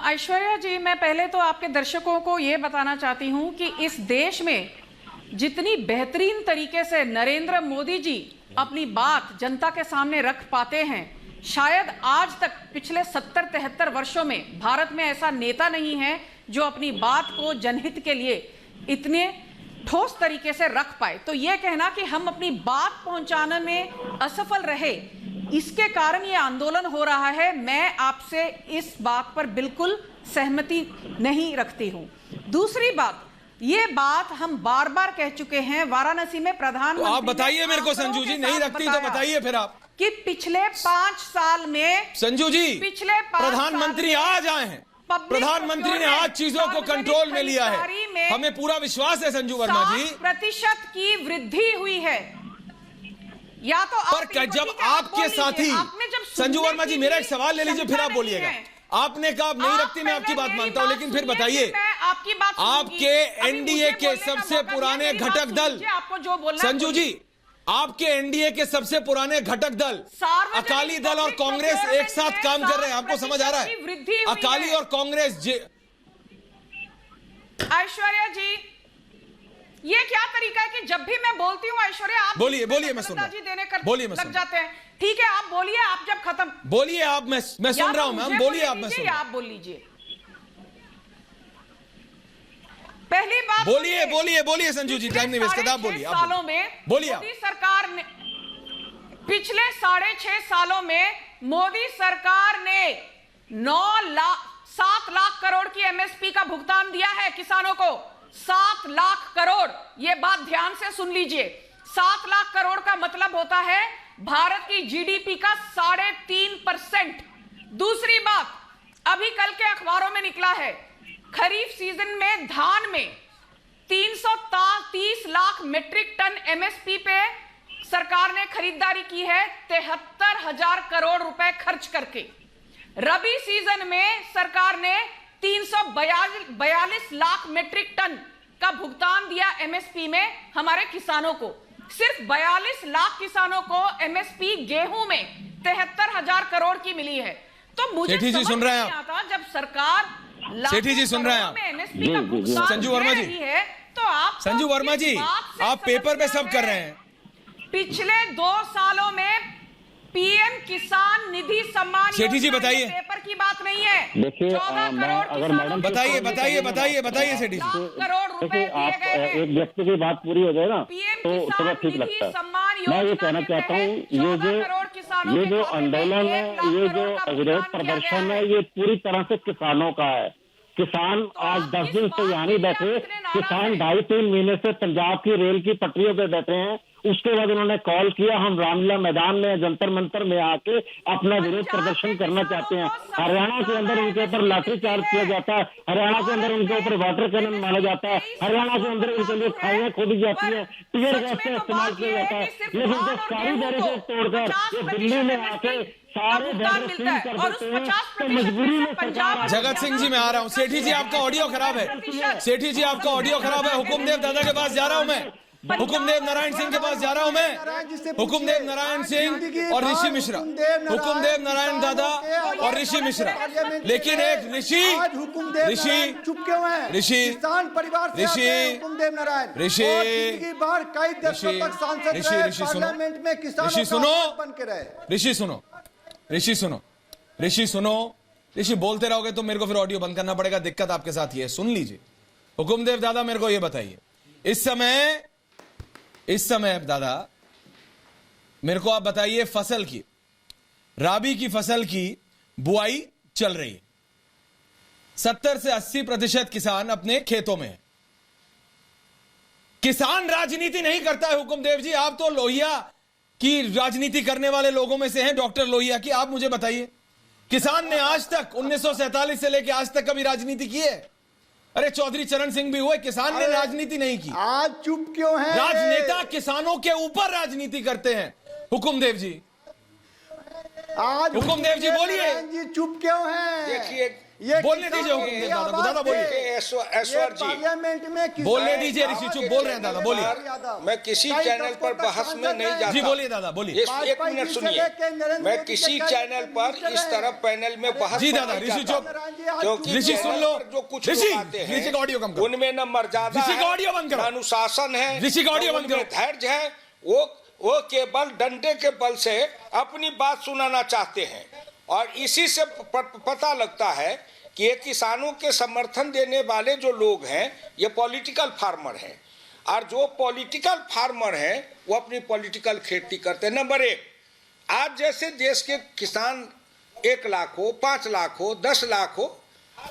ऐश्वर्या जी, मैं पहले तो आपके दर्शकों को यह बताना चाहती हूं कि इस देश में जितनी बेहतरीन तरीके से नरेंद्र मोदी जी अपनी बात जनता के सामने रख पाते हैं, शायद आज तक पिछले 70-73 वर्षों में भारत में ऐसा नेता नहीं है जो अपनी बात को जनहित के लिए इतने ठोस तरीके से रख पाए। तो यह कहना कि हम अपनी बात पहुंचाने में असफल रहे, इसके कारण यह आंदोलन हो रहा है, मैं आपसे इस बात पर बिल्कुल सहमति नहीं रखती हूं। दूसरी बात, ये बात हम बार बार कह चुके हैं, वाराणसी में प्रधानमंत्री, आप बताइए मेरे को संजू जी, नहीं रखती तो बताइए फिर आप, कि पिछले 5 साल में संजू जी, पिछले प्रधानमंत्री आज आए हैं, प्रधानमंत्री ने आज चीजों को कंट्रोल में लिया है, हमें पूरा विश्वास है संजू वर्मा जी, 60% की वृद्धि हुई है। या तो पर जब आपके साथी, संजू वर्मा जी मेरा एक सवाल ले लीजिए फिर आप बोलिएगा। आपने कहा आप नहीं रखती, मैं आपकी बात मानता हूं, लेकिन फिर बताइए, आपके एनडीए के सबसे पुराने घटक दल, संजू जी, आपके एनडीए के सबसे पुराने घटक दल अकाली दल और कांग्रेस एक साथ काम कर रहे हैं, आपको समझ आ रहा है? अकाली और कांग्रेस ऐश्वर्या जी, ये क्या तरीका है कि जब भी मैं बोलती हूँ ऐश्वर्या आप बोलिए, मैं सुन रहा हूं, बोलिए, मैं लग जाते हैं। ठीक है, आप बोलिए, आप जब खत्म, बोलिए आप, मैं सुन रहा हूं मैम, बोलिए आप, मैं सुन रहा हूं, आप बोल लीजिए। पहली बात, बोलिए संजू जी, टाइम नहीं वेस्ट करता, आप बोलिए, सालों में बोलिए, मोदी सरकार ने, पिछले 6.5 सालों में मोदी सरकार ने 7 लाख करोड़ की एमएसपी का भुगतान दिया है किसानों को। 7 लाख करोड़, ये बात ध्यान से सुन लीजिए। 7 लाख करोड़ का मतलब होता है भारत की जीडीपी का 3.5%। दूसरी बात, अभी कल के अखबारों में निकला है, खरीफ सीजन में धान में 330 लाख मीट्रिक टन एमएसपी पे सरकार ने खरीदारी की है, 73,000 करोड़ रुपए खर्च करके। रबी सीजन में सरकार ने 342 लाख मीट्रिक टन का भुगतान दिया एमएसपी में हमारे किसानों को। सिर्फ 42 लाख किसानों को एमएसपी गेहूं में 73,000 करोड़ की मिली है। तो मुझे समझ नहीं आता, जब सरकार सेठी जी सुन रहे हैं आप, एमएसपी का भुगतान संजू वर्मा जी है, तो आप संजू वर्मा जी, आप पेपर पे सब कर रहे हैं। पिछले 2 सालों में पीएम किसान निधि सम्मान सेठी जी बताइए, पेपर की बात नहीं है। देखिए, अगर मैडम बताइए सेठी जी, करोड़ रुपए दिए गए हैं। एक व्यक्ति की बात पूरी हो जाए ना तो थोड़ा ठीक लगता है। मैं ये कहना चाहता हूँ, ये जो आंदोलन है, ये जो विरोध प्रदर्शन है, ये पूरी तरह से किसानों का है। किसान आज 10 दिन से यहाँ नहीं बैठे, किसान 2.5-3 महीने से पंजाब की रेल की पटरियों पे बैठे हैं। उसके बाद उन्होंने कॉल किया, हम रामलीला मैदान में, जंतर मंतर में आके अपना विरोध प्रदर्शन करना चाहते हैं। हरियाणा के अंदर उनके ऊपर लाठी चार्ज किया जाता है, हरियाणा के अंदर उनके ऊपर वाटर कैनन मारा जाता है, हरियाणा के अंदर उनके लिए खाइयां खोदी जाती है, टीयर गैस का इस्तेमाल किया जाता है। लेकिन जो सारी बैरिकेड तोड़कर ये दिल्ली में आके सारे बैरिकेड सील कर देते हैं, तो मजबूरी में सरकार। जगत सिंह जी मैं आ रहा हूँ। सेठी जी आपका ऑडियो खराब है, सेठी जी आपका ऑडियो खराब है। हुकुमदेव दादा के पास जा रहा हूँ मैं, हुकुमदेव नारायण सिंह के पास जा रहा हूं मैं, हुकुमदेव नारायण सिंह और ऋषि मिश्रा, हुकुमदेव नारायण दादा और ऋषि मिश्रा। लेकिन एक ऋषि चुप क्यों है? किसान परिवार से आते हैं हुकुमदेव नारायण, ऋषि बार कई दशकों तक सांसद रहे, पार्लियामेंट में किसानों का बन के रहे। ऋषि सुनो, ऋषि बोलते रहोगे तो मेरे को फिर ऑडियो बंद करना पड़ेगा, दिक्कत आपके साथ ये है। सुन लीजिए हुकुमदेव दादा, मेरे को ये बताइए, इस समय दादा मेरे को आप बताइए, फसल की, राबी की फसल की बुआई चल रही है, 70 से 80% किसान अपने खेतों में है। किसान राजनीति नहीं करता है हुकुमदेव जी, आप तो लोहिया की राजनीति करने वाले लोगों में से हैं, डॉक्टर लोहिया की। आप मुझे बताइए, किसान ने आज तक 1947 से लेकर आज तक कभी राजनीति की है? अरे चौधरी चरण सिंह भी हुए, किसान ने राजनीति नहीं की। आज चुप क्यों है? राजनेता किसानों के ऊपर राजनीति करते हैं हुकुमदेव जी। आज हुकुमदेव जी बोलिए। जी चुप क्यों हैं? देखिए, ये बोलने दीजिए हुकुमदेव दादा को। दादा बोलिए। ऐश्वर जी, पार्लियामेंट में बोलने दीजिए ऋषि, चुप बोल रहे हैं दादा, बोलिए। मैं किसी चैनल पर बहस में नहीं जाता। जी बोलिए दादा, बोलिए। एक मिनट सुनिए, मैं किसी चैनल पर इस तरह पैनल में बहस जी दादा, नहीं ऋषि जाता। चुप। क्योंकि ऋषि सुन लो, जो कुछ ऋषि, लोग आते हैं, ऋषि का ऑडियो कम करो। उनमें न मर्यादा ऋषि का है, ऑडियो बंद करो। न अनुशासन है, ऋषि का ऑडियो बंद करो। उनमें धैर्य है। वो केवल डंडे के बल से अपनी बात सुनाना चाहते हैं, और इसी से पता लगता है कि ये किसानों के समर्थन देने वाले जो लोग हैं ये पॉलिटिकल फार्मर हैं, और जो पॉलिटिकल फार्मर हैं वो अपनी पॉलिटिकल खेती करते हैं। नंबर एक, आज जैसे देश के किसान 1 लाख हो, 5 लाख हो, 10 लाख हो,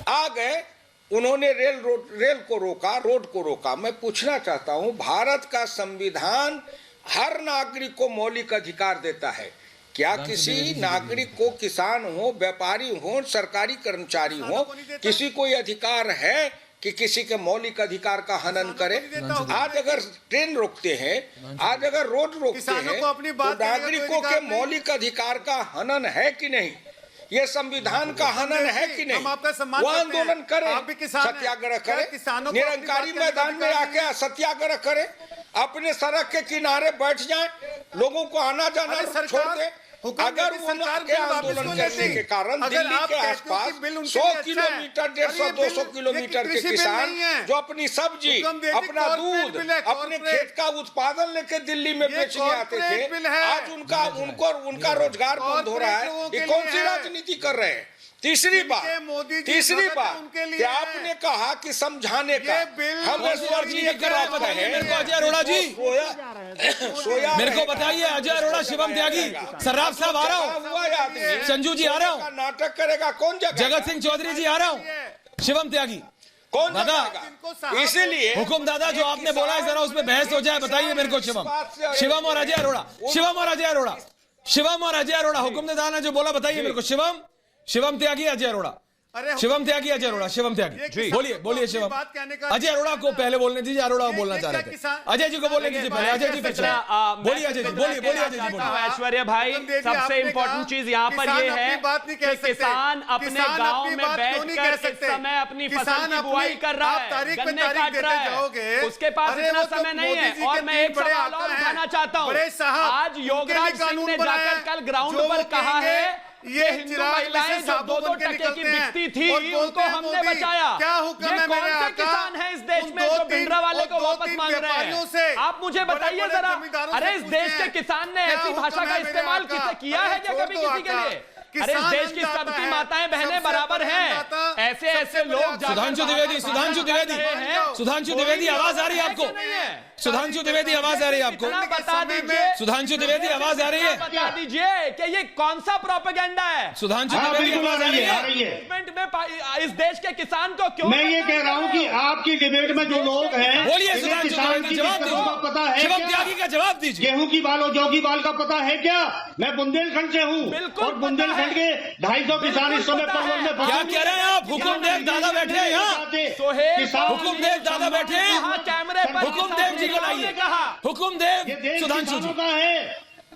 आ गए, उन्होंने रेल को रोका, रोड को रोका। मैं पूछना चाहता हूं, भारत का संविधान हर नागरिक को मौलिक अधिकार देता है। क्या किसी नागरिक को, किसान हो, व्यापारी हो, सरकारी कर्मचारी हो, किसी को यह अधिकार है कि किसी के मौलिक अधिकार का हनन करे? आज अगर ट्रेन रोकते हैं, आज अगर रोड रोकते हैं, तो नागरिकों के मौलिक अधिकार का हनन है कि नहीं? ये संविधान का हनन है कि नहीं? वो आंदोलन करें, सत्याग्रह करें, निरंकारी मैदान में आके सत्याग्रह करें, अपने सड़क के किनारे बैठ जाएं, लोगों को आना जाना छोड़ दें। अगर उनके आंदोलन करने के कारण दिल्ली के आसपास 100 किलोमीटर, 150, 200 किलोमीटर के किसान जो अपनी सब्जी, अपना दूध, अपने खेत का उत्पादन लेके दिल्ली में बेचने आते थे, आज उनका रोजगार बंद हो रहा है। ये कौन सी राजनीति कर रहे हैं? तीसरी बात कि आपने कहा कि समझाने का, हम ऐश्वर जी ने करा है। अजय अरोड़ा जी, मेरे को बताइए, अजय अरोड़ा, शिवम त्यागी, सर्राफ साहब आ रहा हूँ, संजू जी आ रहा हूँ, नाटक करेगा कौन? जगत सिंह चौधरी जी आ रहा हूँ, शिवम त्यागी कौन दादा? इसीलिए हुकुम दादा जो आपने बोला है जरा उसमें बहस हो जाए, बताइए मेरे को। शिवम और अजय अरोड़ा, शिवम और अजय अरोड़ा, शिवम और अजय अरोड़ा, हुकुम दादा ने जो बोला बताइए मेरे को। शिवम त्यागी, अजय अरोड़ा, शिवम त्यागी, अजय अरोड़ा, शिवम त्यागी, बोलिए शिवम। अजय अरोड़ा को पहले बोलने दीजिए, अरोड़ा बोलना चाह रहे थे, अजय जी को बोलने दीजिए पहले। अजय जी बोलिए, अजय जी बोलिए, अजय जी बोलिए। ऐश्वर्या भाई, सबसे इम्पोर्टेंट चीज यहाँ पर ये है कि किसान अपने गांव में बैठकर इस समय अपनी फसल की बुआई कर रहा है, गन्ने काट रहा है, उसके पास इतना समय नहीं है। और मैं एक सवाल और उठाना चाहता हूँ, आज योगराज सिंह ने जाकर कल ग्राउंड पर कहा है ये हिंदू महिलाएं जो 2-2 टके की बिकती थी उनको हमने बचाया। ये कौन से किसान हैं इस देश में जो भिंडरावाले को वापस मांग रहे हैं? आप मुझे बताइए जरा। अरे इस देश के किसान ने ऐसी भाषा का इस्तेमाल किया है क्या कभी किसी के लिए? अरे इस देश की सबकी माताएं बहनें बराबर हैं। ऐसे लोग सुधांशु द्विवेदी, सुधांशु द्विवेदी आवाज आ रही है आपको? सुधांशु द्विवेदी आवाज आ रही है आपको? बता दीजिए, सुधांशु द्विवेदी आवाज आ रही है? बता दीजिए कि ये कौन सा प्रोपेगेंडा है? सुधांशु द्विवेदी आवाज आ रही है? इस देश के किसान को क्यों? मैं ये कह रहा हूँ कि आपकी डिबेट में जो लोग हैं, बोलिए सुधांशु द्विवेदी, जवाब दीजिए, पता है शिवम त्यागी का जवाब दीजिए। गेहूं की बाल और जौ की बाल का पता है क्या? मैं बुंदेलखंड से हूँ, और बुंदेलखंड के 250 किसान इस समय परवल में। क्या कह रहे हैं आप? हुकुमदेव दादा बैठे हैं यहाँ, हुकुमदेव दादा बैठे हैं, कैमरे पर हुकुमदेव जी को लाइए, हुकुमदेव सुधांशु जी,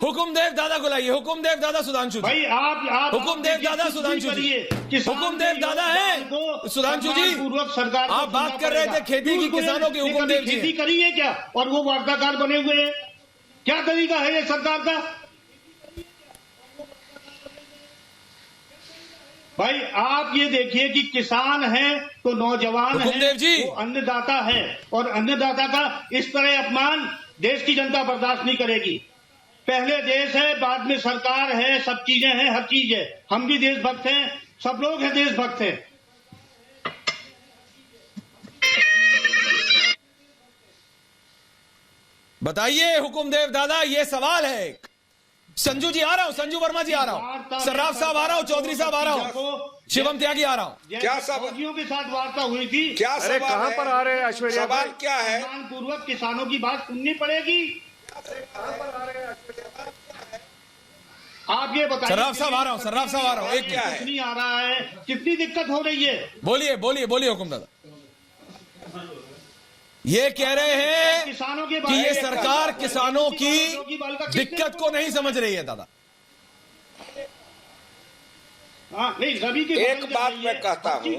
हुकुमदेव दादा को लाइए, हुकुमदेव दादा सुधांशु जी, भाई आप हुकुमदेव दादा सुधांशु जी, हुकुमदेव दादा है सुधांशु जी। सरकार आप बात कर रहे थे खेती की, किसानों की, हुकुमदेव जी खेती करी है क्या? और वो वार्ताकार बने हुए हैं, क्या तरीका है ये सरकार का? भाई आप ये देखिए कि किसान है तो नौजवान है, वो अन्नदाता है, और अन्नदाता का इस तरह अपमान देश की जनता बर्दाश्त नहीं करेगी। पहले देश है, बाद में सरकार है, सब चीजें हैं, हर चीज है। हम भी देशभक्त हैं, सब लोग हैं देशभक्त हैं। बताइए हुकुमदेव दादा, ये सवाल है। संजू जी आ रहा हूं, संजू वर्मा जी आ रहा हूं, सर्राफ साहब आ रहा हूं, चौधरी साहब आ रहा हूं, शिवम त्यागी आ रहा हूं। क्या फौजियों के साथ वार्ता हुई थी? क्या सवाल कहां पर आ रहे हैं ऐश्वर्या? सवाल क्या है? सम्मानपूर्वक किसानों की बात सुननी पड़ेगी। आप ये बताइए। सर्राफ साहब आ रहा हूं, सर्राफ साहब आ रहा हूं। एक क्या है? नहीं आ रहा है, कितनी दिक्कत हो रही है? बोलिए बोलिए बोलिए हुकुम दादा। ये कह रहे हैं किसानों के कि ये सरकार किसानों की दिक्कत को नहीं समझ रही है दादा। एक बात मैं कहता हूँ,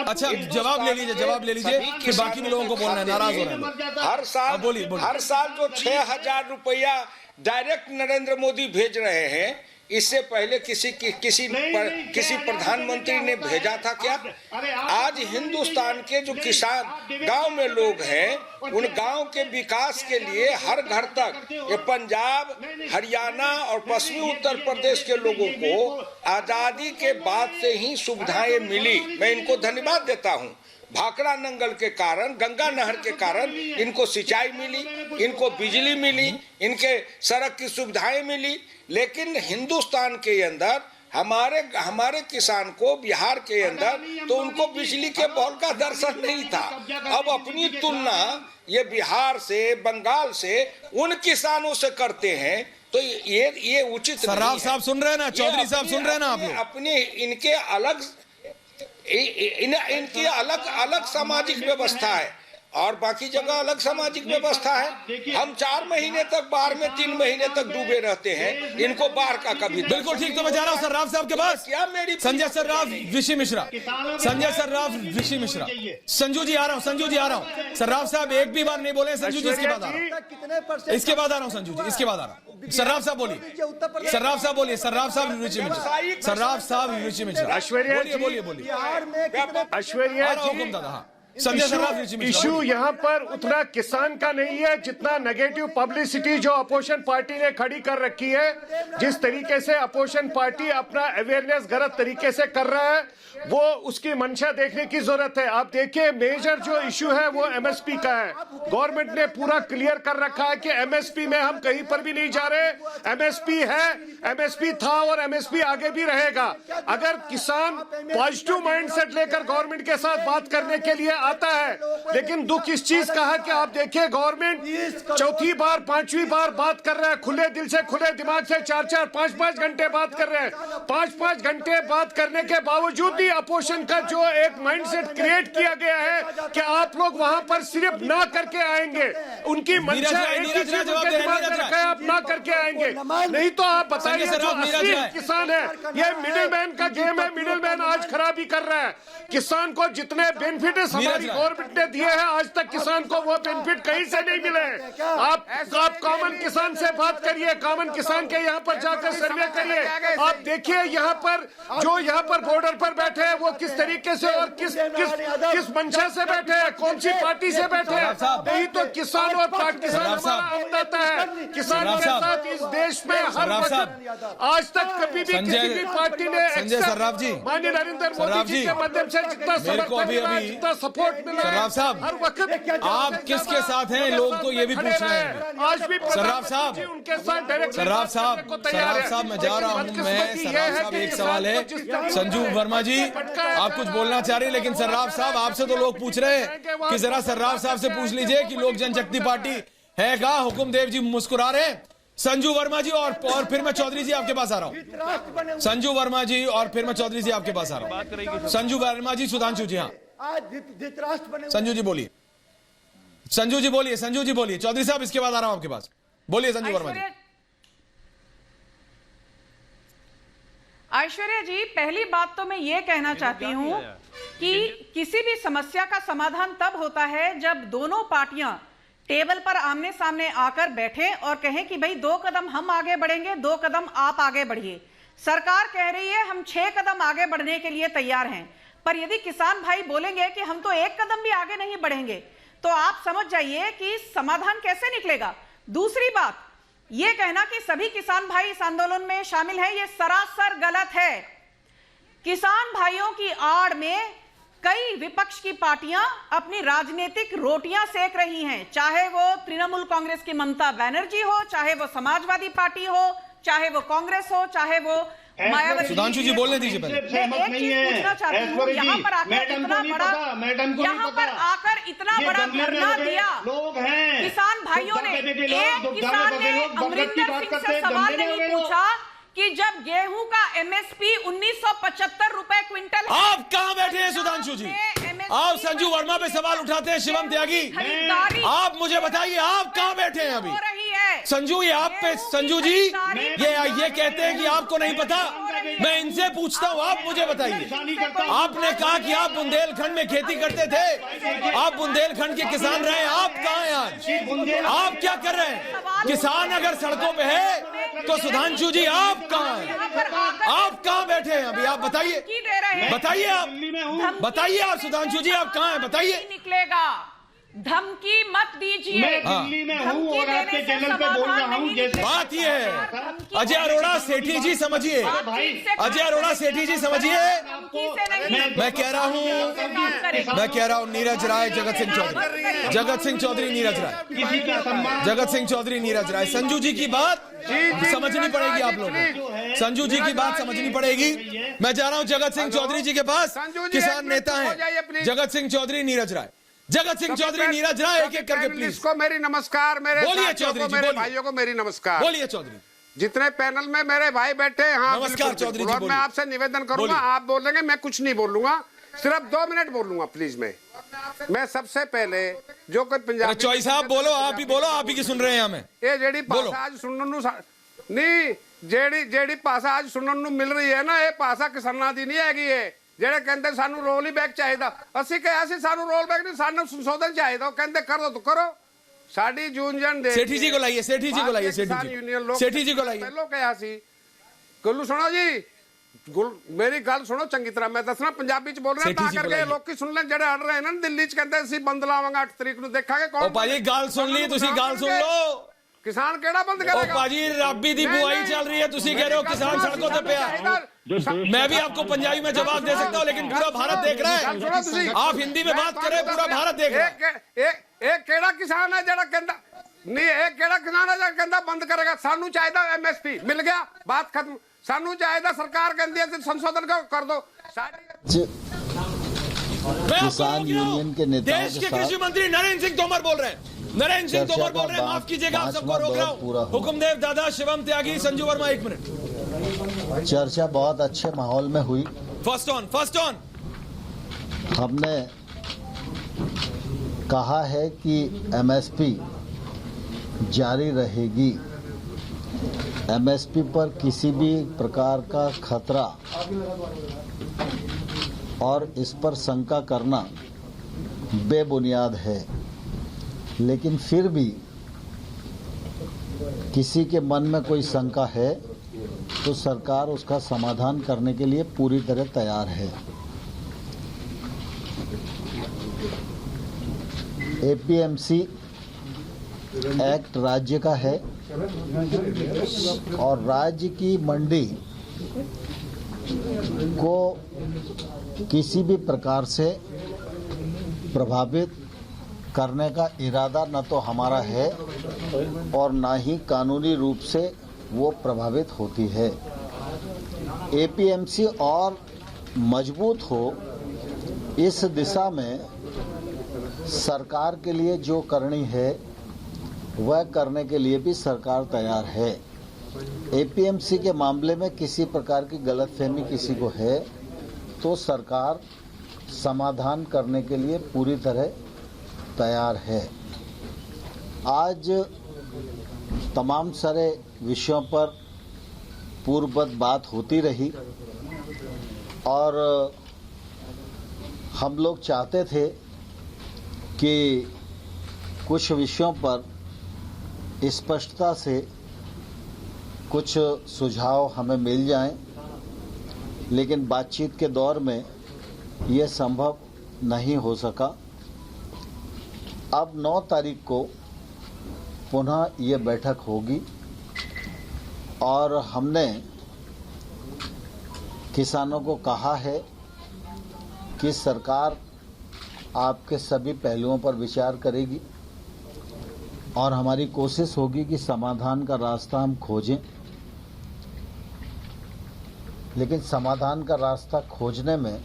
अच्छा जवाब ले लीजिए कि बाकी भी लोगों को बोलना है, नाराज हो रहे हैं। हर साल जो 6,000 रुपया डायरेक्ट नरेंद्र मोदी भेज रहे हैं, इससे पहले किसी प्रधानमंत्री ने भेजा था क्या? आज हिंदुस्तान के जो किसान गांव में लोग हैं, उन गांव के विकास के लिए हर घर तक ये पंजाब, हरियाणा और पश्चिमी उत्तर प्रदेश के लोगों को आजादी के बाद से ही सुविधाएं मिली। मैं इनको धन्यवाद देता हूं। भाखड़ा नंगल के कारण, गंगा नहर के कारण इनको सिंचाई मिली, इनको बिजली मिली, इनके सड़क की सुविधाएं मिली। लेकिन हिंदुस्तान के अंदर हमारे किसान को बिहार के अंदर तो उनको बिजली के बॉल का दर्शन नहीं था। अब अपनी तुलना ये बिहार से, बंगाल से उन किसानों से करते हैं, तो ये उचित नहीं है। सर्राफ साहब सुन रहे हैं ना, चौधरी साहब सुन रहे हैं ना आप लोग? अपने इनकी अलग सामाजिक व्यवस्था है और बाकी जगह अलग सामाजिक व्यवस्था है। हम 4 महीने तक बाढ़ में, 3 महीने तक डूबे रहते हैं, इनको बाढ़ का कभी। बिल्कुल ठीक। तो मैं जा रहा हूँ सर्राफ साहब के पास। क्या मेरी संजय सर्राफ, ऋषि मिश्रा, संजय सर्राफ, ऋषि मिश्रा, संजू जी आ रहा हूँ। सर्राफ साहब एक भी बार नहीं बोले, संजू जी इसके बाद आ रहा हूँ, संजू जी इसके बाद आ रहा हूँ। सर्राफ साहब बोलिए, सर्राफ साहब बोलिए, सर्राफ साहब ऋषि मिश्रा, सर्राफ साहब ऋषि मिश्रा, बोलिए। ऐश्वर्या हुकुम दादा। संजय इशू यहाँ पर उतना किसान का नहीं है जितना नेगेटिव पब्लिसिटी जो अपोजिशन पार्टी ने खड़ी कर रखी है। जिस तरीके से अपोजिशन पार्टी अपना अवेयरनेस गलत तरीके से कर रहा है, वो उसकी मंशा देखने की जरूरत है। आप देखिए, मेजर जो इशू है वो एमएसपी का है। गवर्नमेंट ने पूरा क्लियर कर रखा है कि एमएसपी में हम कहीं पर भी नहीं जा रहे। एमएसपी है, एमएसपी था और एमएसपी आगे भी रहेगा। अगर किसान पॉजिटिव माइंडसेट लेकर गवर्नमेंट के साथ बात करने के लिए आता है, लेकिन दुख इस चीज का है कि आप देखिए गवर्नमेंट चौथी बार, 5वीं बार बात कर रहा है, खुले दिल से, खुले दिमाग से, 4-4, 5-5 घंटे बात कर रहे हैं। 5-5 घंटे बात करने के बावजूद भी अपोजिशन का जो एक माइंडसेट क्रिएट किया गया है कि आप लोग वहां पर सिर्फ ना करके आएंगे, उनकी मंशा एक ही चीज उनके दिमाग में रखा है, आप ना करके आएंगे। नहीं तो आप बताइए, जो असली किसान है, ये मिडिल मैन का गेम है। मिडिल मैन आज खराबी कर रहा है। किसान को जितने बेनिफिट हमारी गवर्नमेंट ने दिए हैं, आज तक किसान को वो बेनिफिट कहीं से नहीं मिले। आप कॉमन किसान से बात करिए, कॉमन किसान के यहाँ पर जाकर सर्वे करिए। आप देखिए यहाँ पर बॉर्डर पर बैठे हैं, वो किस तरीके से और किस मंशा से बैठे हैं, कौन सी पार्टी से बैठे हैं। नहीं तो किसान और किसान हमारा अन्नदाता है। किसान के साथ इस देश में हर वक्त आज तक कभी भी किसी भी पार्टी ने माननीय नरेंद्र मोदी जी के माध्यम से जितना जितना सपोर्ट मिला, सर्राफ साहब हर वक्त आप किसके साथ हैं? लोग तो ये भी पूछ रहे हैं। आज भी सर्राफ साहब, उनके साथ डायरेक्ट सर्राफ साहब मैं जा रहा हूँ। मैं सर्राफ साहब, एक सवाल है, संजू वर्मा जी आप कुछ बोलना चाह रहे हैं, लेकिन सर्राफ साहब आपसे तो लोग पूछ रहे हैं कि जरा सर्राफ साहब से पूछ लीजिए कि लोक जनशक्ति पार्टी है क्या? हुकुमदेव जी मुस्कुरा रहे हैं। संजू वर्मा जी और फिर मैं चौधरी जी आपके पास आ रहा हूँ। संजू वर्मा जी और फिर मैं चौधरी जी आपके पास आ रहा हूँ। संजू वर्मा जी, सुधांशु जी, हाँ संजू जी बोलिए, संजू जी बोलिए, संजू जी बोलिए। चौधरी साहब इसके बाद आ रहा हूं आपके पास, बोलिए संजू वर्मा जी। ऐश्वर्या जी, पहली बात तो मैं ये कहना चाहती हूं कि किसी भी समस्या का समाधान तब होता है जब दोनों पार्टियां टेबल पर आमने सामने आकर बैठे और कहें कि भाई 2 कदम हम आगे बढ़ेंगे, 2 कदम आप आगे बढ़िए। सरकार कह रही है हम 6 कदम आगे बढ़ने के लिए तैयार हैं, पर यदि किसान भाई बोलेंगे कि हम तो 1 कदम भी आगे नहीं बढ़ेंगे, तो आप समझ जाइए कि समाधान कैसे निकलेगा। दूसरी बात, यह कहना कि सभी किसान भाई इस आंदोलन में शामिल हैं, यह सरासर गलत है। किसान भाइयों की आड़ में कई विपक्ष की पार्टियां अपनी राजनीतिक रोटियां सेक रही हैं, चाहे वो तृणमूल कांग्रेस की ममता बनर्जी हो, चाहे वो समाजवादी पार्टी हो, चाहे वो कांग्रेस हो, चाहे वो मायावती। सुधांशु जी बोलने दीजिए पहले। मैं एक चीज पूछना चाहती हूँ, यहाँ पर आकर इतना बड़ा धरना दिया किसान भाइयों ने, एक किसान ने अमरिंदर सिंह से सवाल नहीं पूछा कि जब गेहूं का एमएसपी 1975 रुपए क्विंटल, आप कहां बैठे हैं सुधांशु जी? आप संजू वर्मा पे सवाल उठाते हैं, शिवम त्यागी, आप मुझे बताइए आप कहां बैठे हैं अभी? संजू, ये आप पे, संजू जी ये कहते हैं कि आपको नहीं पता, मैं इनसे पूछता हूँ, आप मुझे बताइए। आपने कहा कि आप बुंदेलखंड में खेती करते थे, आप बुंदेलखंड के किसान रहे, आप कहाँ हैं आज? आप क्या कर रहे हैं? किसान अगर सड़कों पे है तो सुधांशु जी आप कहाँ हैं? आप कहाँ बैठे हैं अभी? आप बताइए, बताइए, आप बताइए, आप सुधांशु जी आप कहाँ हैं? बताइए। निकलेगा, धमकी मत दीजिए। दिल्ली में हूँ और आपके चैनल पे बोल रहा हूँ। बात ये है, अजय अरोड़ा सेठी जी समझिए, अजय अरोड़ा सेठी जी समझिए, मैं कह रहा हूँ नीरज राय, जगत सिंह चौधरी नीरज राय, जगत सिंह चौधरी नीरज राय, संजू जी की बात समझनी पड़ेगी आप लोगों को, संजू जी की बात समझनी पड़ेगी। मैं जा रहा हूँ जगत सिंह चौधरी जी के पास, किसान नेता हैं जगत सिंह चौधरी नीरज राय, जगत सिंह चौधरी नीरज राय, एक एक करके प्लीज। को मेरी नमस्कार, मेरे बोलिए चौधरी जी, मेरे भाइयों को मेरी नमस्कार। बोलिए चौधरी। जितने पैनल में मेरे भाई बैठे हैं, हाँ नमस्कार चौधरी जी। मैं आपसे निवेदन करूंगा, आप बोलेंगे, मैं कुछ नहीं बोलूंगा, सिर्फ 2 मिनट बोलूंगा प्लीज। मैं सबसे पहले जो कोई पंजाबी चौधरी साहब बोलो, आप ही बोलो, आप ही की सुन रहे हैं हमें। ये जेडी भाषा आज सुनने नहीं, जेडी भाषा आज सुनने मिल रही है ना, ये भाषा किसानां दी नहीं हैगी है। ਜਿਹੜੇ ਕਹਿੰਦੇ ਸਾਨੂੰ ਰੋਲ ਹੀ ਬੈਕ ਚਾਹੀਦਾ, ਅਸੀਂ ਕਿਹਾ ਸੀ ਸਾਨੂੰ ਰੋਲ ਬੈਕ ਨਹੀਂ, ਸਾਨੂੰ ਸੰਸ਼ੋਧਨ ਚਾਹੀਦਾ। ਉਹ ਕਹਿੰਦੇ ਕਰੋ ਤਾਂ ਕਰੋ। ਸਾਡੀ ਜੂੰਝਣ ਦੇ सेठी जी को लाइए, सेठी जी को लाइए, सेठी जी को लाइए। ਪਹਿਲਾਂ ਕਿਹਾ ਸੀ, ਗੁੱਲੂ ਸੁਣੋ ਜੀ, ਮੇਰੀ ਗੱਲ ਸੁਣੋ ਚੰਗੀ ਤਰ੍ਹਾਂ, ਮੈਂ ਦੱਸਣਾ ਪੰਜਾਬੀ ਚ ਬੋਲ ਰਿਹਾ ਤਾਂ ਕਰਕੇ ਲੋਕੀ ਸੁਣ ਲੈਣ। ਜਿਹੜੇ ਅੜ ਰਹੇ ਨੇ ਦਿੱਲੀ ਚ ਕਹਿੰਦੇ ਅਸੀਂ ਬੰਦ ਲਾਵਾਂਗੇ 8 ਤਰੀਕ ਨੂੰ, ਦੇਖਾਂਗੇ ਕੌਣ। ਉਹ ਭਾਜੀ ਗੱਲ ਸੁਣ ਲਈ ਤੁਸੀਂ, ਗੱਲ ਸੁਣ ਲਓ। किसान केड़ा बंद करेगा? ओ पाजी रब्बी दी बुआई चल रही है, तुसी कह रहे हो किसान सड़कों पे पिया। मैं भी आपको पंजाबी में जवाब दे सकता हूं, लेकिन पूरा भारत देख रहा है। आप हिंदी में बात करें, पूरा भारत देख रहा है। एक केड़ा किसान है जेड़ा कहंदा नहीं, एक केड़ा किसान है जेड़ा कहंदा बंद करेगा? सानू चाहिदा MSP मिल गया, बात खत्म। सानू चाहिदा सरकार कहंदी है संशोधन कर दो। किसान यूनियन के नेताओं देश के कृषि मंत्री नरेंद्र सिंह तोमर बोल रहे हैं, नरेंद्र सिंह तोमर बोल रहे हैं, माफ कीजिएगा आप सबको रोक रहा हूं। हुकुमदेव दादा, शिवम त्यागी, संजू वर्मा, 1 मिनट। चर्चा बहुत अच्छे माहौल में हुई। फर्स्ट ऑन हमने कहा है कि MSP जारी रहेगी। MSP पर किसी भी प्रकार का खतरा और इस पर शंका करना बेबुनियाद है, लेकिन फिर भी किसी के मन में कोई शंका है तो सरकार उसका समाधान करने के लिए पूरी तरह तैयार है। APMC एक्ट राज्य का है और राज्य की मंडी को किसी भी प्रकार से प्रभावित करने का इरादा न तो हमारा है और न ही कानूनी रूप से वो प्रभावित होती है। APMC और मजबूत हो, इस दिशा में सरकार के लिए जो करनी है वह करने के लिए भी सरकार तैयार है। APMC के मामले में किसी प्रकार की गलतफहमी किसी को है तो सरकार समाधान करने के लिए पूरी तरह तैयार है। आज तमाम सारे विषयों पर पूर्ववत बात होती रही और हम लोग चाहते थे कि कुछ विषयों पर स्पष्टता से कुछ सुझाव हमें मिल जाएं, लेकिन बातचीत के दौर में यह संभव नहीं हो सका। अब 9 तारीख को पुनः ये बैठक होगी और हमने किसानों को कहा है कि सरकार आपके सभी पहलुओं पर विचार करेगी और हमारी कोशिश होगी कि समाधान का रास्ता हम खोजें, लेकिन समाधान का रास्ता खोजने में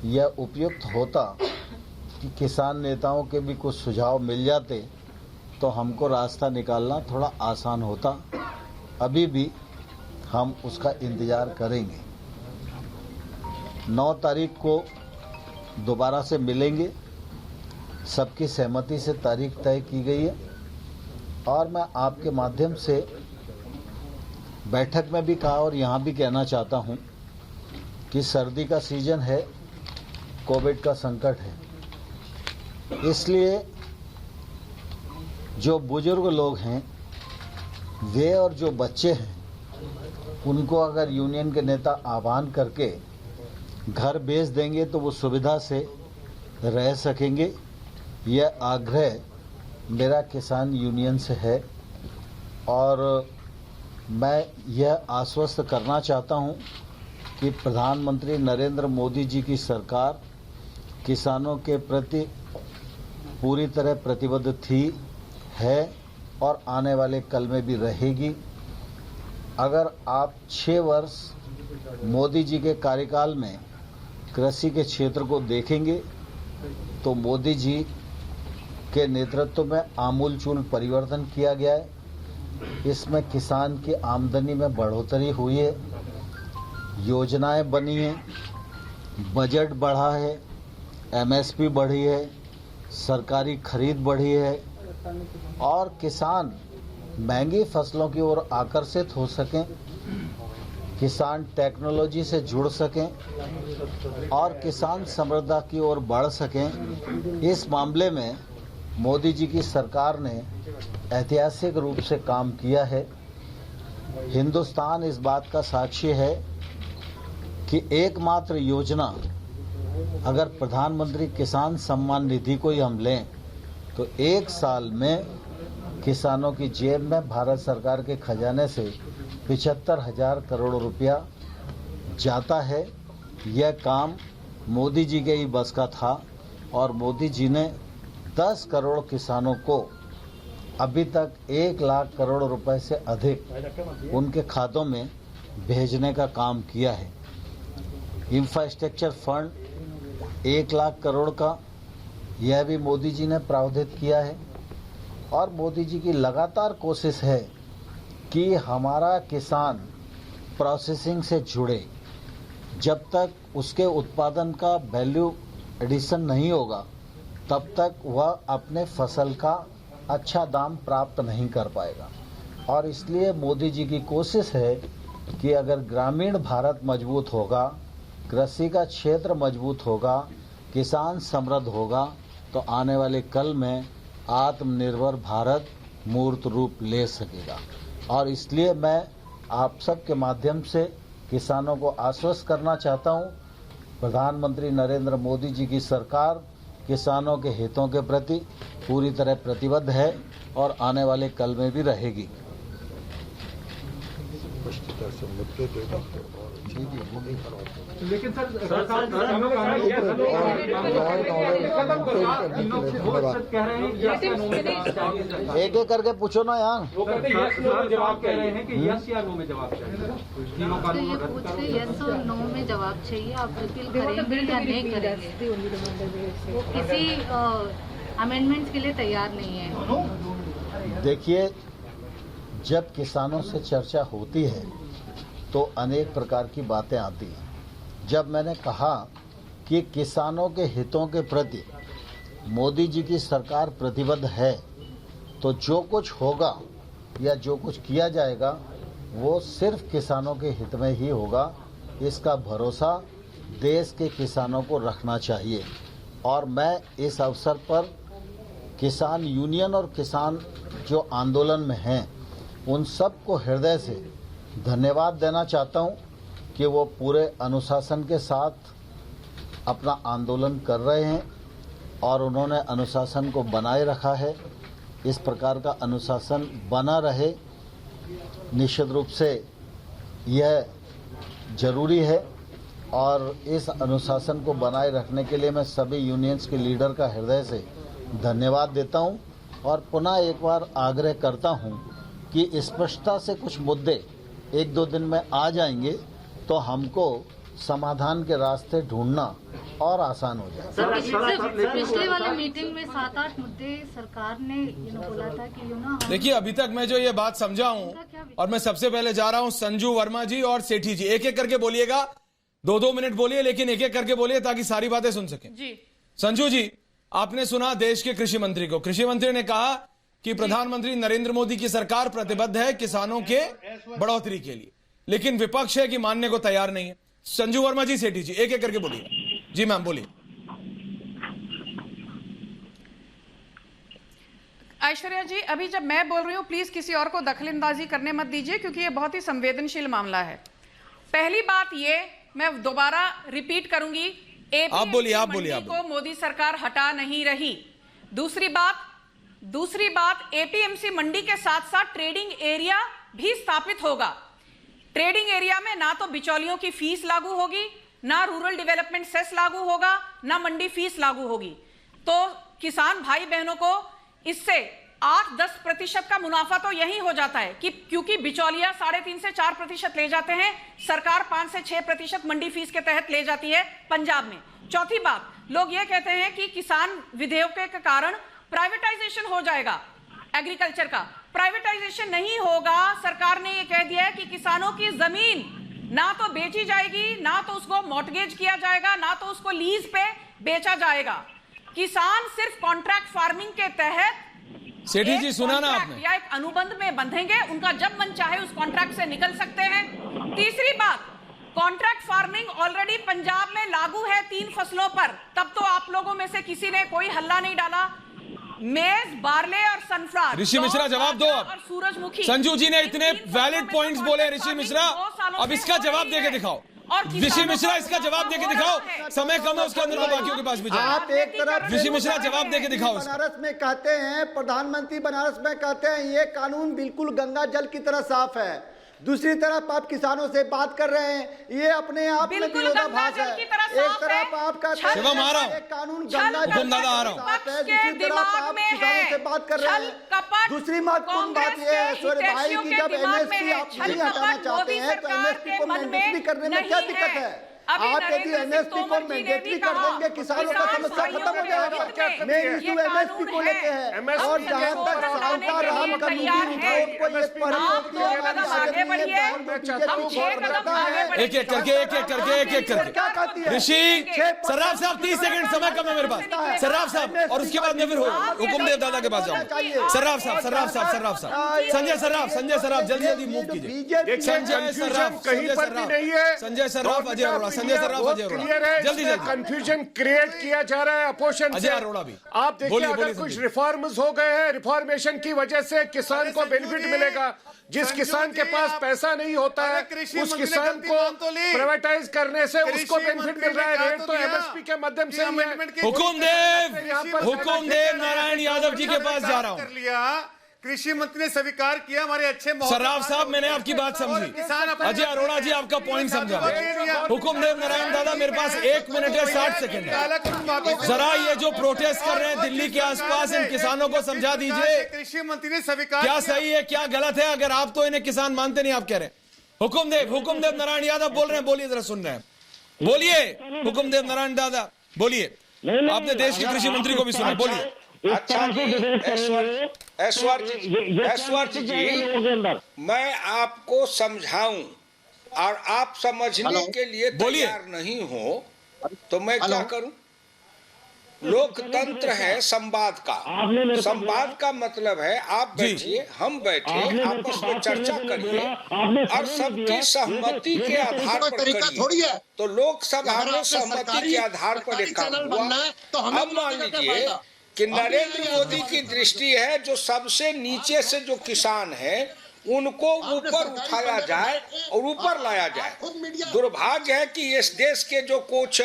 यह उपयुक्त होता कि किसान नेताओं के भी कुछ सुझाव मिल जाते तो हमको रास्ता निकालना थोड़ा आसान होता। अभी भी हम उसका इंतज़ार करेंगे। 9 तारीख को दोबारा से मिलेंगे, सबकी सहमति से तारीख तय की गई है और मैं आपके माध्यम से बैठक में भी कहा और यहाँ भी कहना चाहता हूँ कि सर्दी का सीजन है, कोविड का संकट है, इसलिए जो बुजुर्ग लोग हैं वे और जो बच्चे हैं उनको अगर यूनियन के नेता आह्वान करके घर भेज देंगे तो वो सुविधा से रह सकेंगे। यह आग्रह मेरा किसान यूनियन से है और मैं यह आश्वस्त करना चाहता हूं कि प्रधानमंत्री नरेंद्र मोदी जी की सरकार किसानों के प्रति पूरी तरह प्रतिबद्ध थी, है और आने वाले कल में भी रहेगी। अगर आप 6 वर्ष मोदी जी के कार्यकाल में कृषि के क्षेत्र को देखेंगे तो मोदी जी के नेतृत्व में आमूलचूल परिवर्तन किया गया है। इसमें किसान की आमदनी में बढ़ोतरी हुई है, योजनाएं बनी हैं, बजट बढ़ा है, एमएसपी बढ़ी है, सरकारी खरीद बढ़ी है और किसान महंगी फसलों की ओर आकर्षित हो सकें, किसान टेक्नोलॉजी से जुड़ सकें और किसान समृद्धता की ओर बढ़ सकें। इस मामले में मोदी जी की सरकार ने ऐतिहासिक रूप से काम किया है। हिंदुस्तान इस बात का साक्षी है कि एकमात्र योजना अगर प्रधानमंत्री किसान सम्मान निधि को ही हम लें तो 1 साल में किसानों की जेब में भारत सरकार के खजाने से 75,000 करोड़ रुपया जाता है। यह काम मोदी जी के ही बस का था और मोदी जी ने 10 करोड़ किसानों को अभी तक 1 लाख करोड़ रुपए से अधिक उनके खातों में भेजने का काम किया है। इंफ्रास्ट्रक्चर फंड 1 लाख करोड़ का यह भी मोदी जी ने प्रावधान किया है और मोदी जी की लगातार कोशिश है कि हमारा किसान प्रोसेसिंग से जुड़े। जब तक उसके उत्पादन का वैल्यू एडिशन नहीं होगा तब तक वह अपने फसल का अच्छा दाम प्राप्त नहीं कर पाएगा और इसलिए मोदी जी की कोशिश है कि अगर ग्रामीण भारत मजबूत होगा, कृषि का क्षेत्र मजबूत होगा, किसान समृद्ध होगा तो आने वाले कल में आत्मनिर्भर भारत मूर्त रूप ले सकेगा। और इसलिए मैं आप सबके माध्यम से किसानों को आश्वस्त करना चाहता हूं, प्रधानमंत्री नरेंद्र मोदी जी की सरकार किसानों के हितों के प्रति पूरी तरह प्रतिबद्ध है और आने वाले कल में भी रहेगी। लेकिन सर एक एक करके पूछो ना यार। वो जवाब कह रहे हैं कि यस या नो में जवाब चाहिए। ये पूछ के यस और नो में जवाब चाहिए। आप अपील करेंगे या नहीं करेंगे? वो किसी अमेंडमेंट्स के लिए तैयार नहीं है। देखिए, जब किसानों से चर्चा होती है तो अनेक प्रकार की बातें आती हैं। जब मैंने कहा कि किसानों के हितों के प्रति मोदी जी की सरकार प्रतिबद्ध है तो जो कुछ होगा या जो कुछ किया जाएगा वो सिर्फ किसानों के हित में ही होगा। इसका भरोसा देश के किसानों को रखना चाहिए और मैं इस अवसर पर किसान यूनियन और किसान जो आंदोलन में हैं उन सबको हृदय से धन्यवाद देना चाहता हूं कि वो पूरे अनुशासन के साथ अपना आंदोलन कर रहे हैं और उन्होंने अनुशासन को बनाए रखा है। इस प्रकार का अनुशासन बना रहे, निश्चित रूप से यह जरूरी है और इस अनुशासन को बनाए रखने के लिए मैं सभी यूनियंस के लीडर का हृदय से धन्यवाद देता हूं और पुनः एक बार आग्रह करता हूं कि स्पष्टता से कुछ मुद्दे 1-2 दिन में आ जाएंगे तो हमको समाधान के रास्ते ढूंढना और आसान हो जाए। पिछले वाली मीटिंग में 7-8 मुद्दे सरकार ने बोला था कि देखिए, अभी तक मैं जो ये बात समझा हूं और मैं सबसे पहले जा रहा हूं संजू वर्मा जी और सेठी जी, एक एक करके बोलिएगा, 2-2 मिनट बोलिए लेकिन एक एक करके बोलिए ताकि सारी बातें सुन सकें। जी। संजू जी, आपने सुना देश के कृषि मंत्री को, कृषि मंत्री ने कहा कि प्रधानमंत्री नरेंद्र मोदी की सरकार प्रतिबद्ध है किसानों के बढ़ोतरी के लिए, लेकिन विपक्ष है कि मानने को तैयार नहीं है। संजू वर्मा जी, सेठी जी, एक एक करके बोलिए। जी मैम बोलिए। ऐश्वर्या जी, अभी जब मैं बोल रही हूं प्लीज किसी और को दखलंदाजी करने मत दीजिए, क्योंकि ये बहुत ही संवेदनशील मामला है। पहली बात ये मैं दोबारा रिपीट करूंगी, आप बोलिए को मोदी सरकार हटा नहीं रही। दूसरी बात एपीएमसी मंडी के साथ साथ ट्रेडिंग एरिया भी स्थापित होगा। ट्रेडिंग एरिया में ना तो बिचौलियों की फीस लागू होगी, ना रूरल डेवलपमेंट सेस लागू होगा, ना मंडी फीस लागू होगी। तो किसान भाई बहनों को इससे 8-10% का मुनाफा तो यही हो जाता है कि क्योंकि बिचौलिया 3.5 से 4% ले जाते हैं, सरकार 5 से 6% मंडी फीस के तहत ले जाती है पंजाब में। चौथी बात, लोग ये कहते हैं कि किसान विधेयकों के कारण प्राइवेटाइजेशन हो जाएगा एग्रीकल्चर का। प्राइवेटाइजेशन नहीं होगा। सरकार ने ये कह दिया है कि किसानों की जमीन ना तो बेची जाएगी, ना तो उसको मॉर्टगेज किया जाएगा, ना तो उसको लीज पे बेचा जाएगा। किसान सिर्फ कॉन्ट्रैक्ट फार्मिंग के तहत सेठी जी सुना ना आपने, या एक अनुबंध में बंधेंगे, उनका जब मन चाहे उस कॉन्ट्रैक्ट से निकल सकते हैं। तीसरी बात, कॉन्ट्रैक्ट फार्मिंग ऑलरेडी पंजाब में लागू है 3 फसलों पर। तब तो आप लोगों में से किसी ने कोई हल्ला नहीं डाला। मेज, बार्ले और सनफ्लावर। ऋषि मिश्रा जवाब दो अब। और सूरजमुखी। संजू जी ने इतने वैलिड पॉइंट्स बोले ऋषि मिश्रा, अब इसका जवाब देके दिखाओ। ऋषि मिश्रा इसका जवाब देके दिखाओ, समय कम है उसके अंदर तो बाकियों के पास भी जाए। आप एक तरफ ऋषि मिश्रा जवाब देके दिखाओ। बनारस में कहते हैं, प्रधानमंत्री बनारस में कहते हैं ये कानून बिल्कुल गंगा जल की तरह साफ है। दूसरी तरफ आप किसानों से बात कर रहे हैं, ये अपने आप में विरोधाभास है। एक तरफ आप कहते हैं कानून गंगा जल दादा आ रहा हूं, दूसरी तरफ आप किसानों से बात कर रहे हैं। दूसरी महत्वपूर्ण बात ये है सूर्य भाई की जब एमएसपी आप नहीं हटाना चाहते हैं तो एमएसपी को मैंडेटरी करने में क्या दिक्कत है? आप यदि एमएसपी को मैंडेटरी कर देंगे किसानों का समस्या खत्म हो जाएगा। मेन इशू एमएसपी को लेके है। और जहां तक साहूकार राम का मुद्दा उठा उनको ये एक एक करके ऋषि सर्राफ साहब 30 सेकंड समय कम है मेरे पास। सर्राफ साहब और उसके बाद मैं फिर हुकुमदेव दादा के पास जाऊंगा। सर्राफ साहब संजय सर्राफ जल्दी मूव कीजिए। संजय सर्राफ कहीं पर भी नहीं है। संजय सर्राफ, अजय अरोड़ा, संजय सर्राफ, अजय अरोड़ा, जल्दी कंफ्यूजन क्रिएट किया जा रहा है अपोजिशन से। अरोड़ा भी आप देखिए, अगर कुछ रिफॉर्म्स हो गए हैं, रिफॉर्मेशन की वजह से किसान को बेनिफिट मिलेगा। जिस किसान के पास पैसा नहीं होता है उस किसान को प्राइवेटाइज करने से उसको बेनिफिट मिल रहा है। रेट तो एमएसपी के माध्यम से हुकुमदेव नारायण यादव जी के पास जा रहा हूँ। कृषि मंत्री ने स्वीकार किया हमारे अच्छे सर्राफ साहब, मैंने आपकी बात समझी। अजय अरोड़ा जी आपका पॉइंट समझा। हुकुमदेव नारायण दादा मेरे पास 1 मिनट है 60 सेकंड है। जरा ये जो प्रोटेस्ट कर रहे हैं दिल्ली के आसपास, इन किसानों को समझा दीजिए कृषि मंत्री ने स्वीकार क्या सही है क्या गलत है। अगर आप तो इन्हें किसान मानते नहीं, आप कह रहे हैं। हुकुमदेव नारायण यादव बोल रहे हैं, बोलिए, जरा सुन रहे हैं, बोलिए। हुकुमदेव नारायण दादा बोलिए, आपने देश के कृषि मंत्री को भी सुना, बोलिए। अच्छा जी, ऐश्वर्य जी, मैं आपको समझाऊं और आप समझने के लिए तैयार नहीं हो तो मैं क्या करूं? लोकतंत्र है संवाद का। संवाद का मतलब है आप बैठिए, हम बैठे, आपस में चर्चा करिए और सबकी सहमति के आधार पर करिए। तो लोकसभा में सहमति के आधार पर एक काम हुआ। अब मान लीजिए कि नरेंद्र मोदी की दृष्टि है जो सबसे नीचे से जो किसान है उनको ऊपर उठाया जाए और ऊपर लाया जाए। दुर्भाग्य है कि इस देश के जो कुछ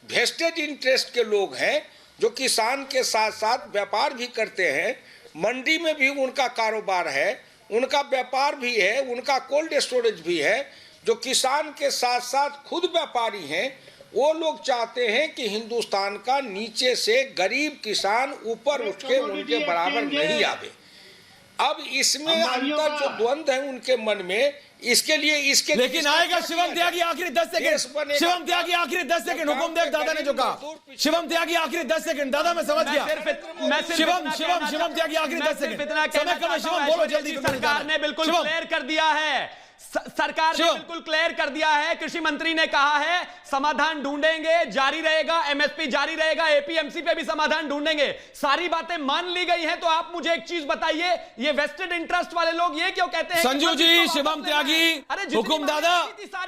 वेस्टेड इंटरेस्ट के लोग हैं जो किसान के साथ साथ व्यापार भी करते हैं, मंडी में भी उनका कारोबार है, उनका व्यापार भी है, उनका कोल्ड स्टोरेज भी है, जो किसान के साथ साथ खुद व्यापारी हैं, वो लोग चाहते हैं कि हिंदुस्तान का नीचे से गरीब किसान ऊपर उठ के उनके बराबर नहीं आवे। अब इसमें अंतर जो द्वंद्व है उनके मन में, इसके लिए इसके लेकिन आएगा। शिवम त्यागी आखिरी 10 सेकंड, शिवम त्यागी आखिरी 10 सेकंड। हुकुमदेव दादा ने जो कहा, शिवम त्यागी आखिरी 10 सेकंड। दादा मैं समझ गया। शिवम त्यागी आखिरी 10 सेकंड। समय कम है, शिवम बोलो जल्दी। सरकार ने बिल्कुल क्लियर कर दिया है, सरकार ने बिल्कुल क्लियर कर दिया है, कृषि मंत्री ने कहा है समाधान ढूंढेंगे, जारी रहेगा, एमएसपी जारी रहेगा, एपीएमसी पे भी समाधान ढूंढेंगे। सारी बातें मान ली गई हैं, तो आप मुझे एक चीज बताइए, ये वेस्टेड इंटरेस्ट वाले लोग ये क्यों कहते हैं? संजू जी, शिवम त्यागी, हुकुम दादा,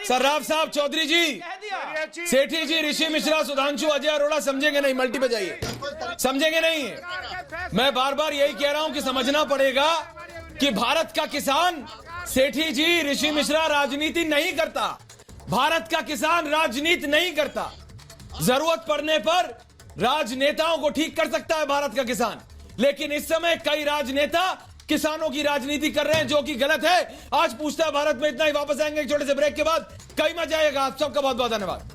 सर्राफ साहब, चौधरी जी, सेठी जी, ऋषि मिश्रा, सुधांशु, अजय अरोड़ा समझेंगे नहीं, मल्टी पे जाइए, समझेंगे नहीं। मैं बार बार यही कह रहा हूं कि समझना पड़ेगा कि भारत का किसान, सेठी जी, ऋषि मिश्रा, राजनीति नहीं करता। भारत का किसान राजनीति नहीं करता। जरूरत पड़ने पर राजनेताओं को ठीक कर सकता है भारत का किसान, लेकिन इस समय कई राजनेता किसानों की राजनीति कर रहे हैं, जो कि गलत है। आज पूछता है भारत में इतना ही। वापस आएंगे एक छोटे से ब्रेक के बाद। कई मजा आएगा। आप सबका बहुत बहुत धन्यवाद।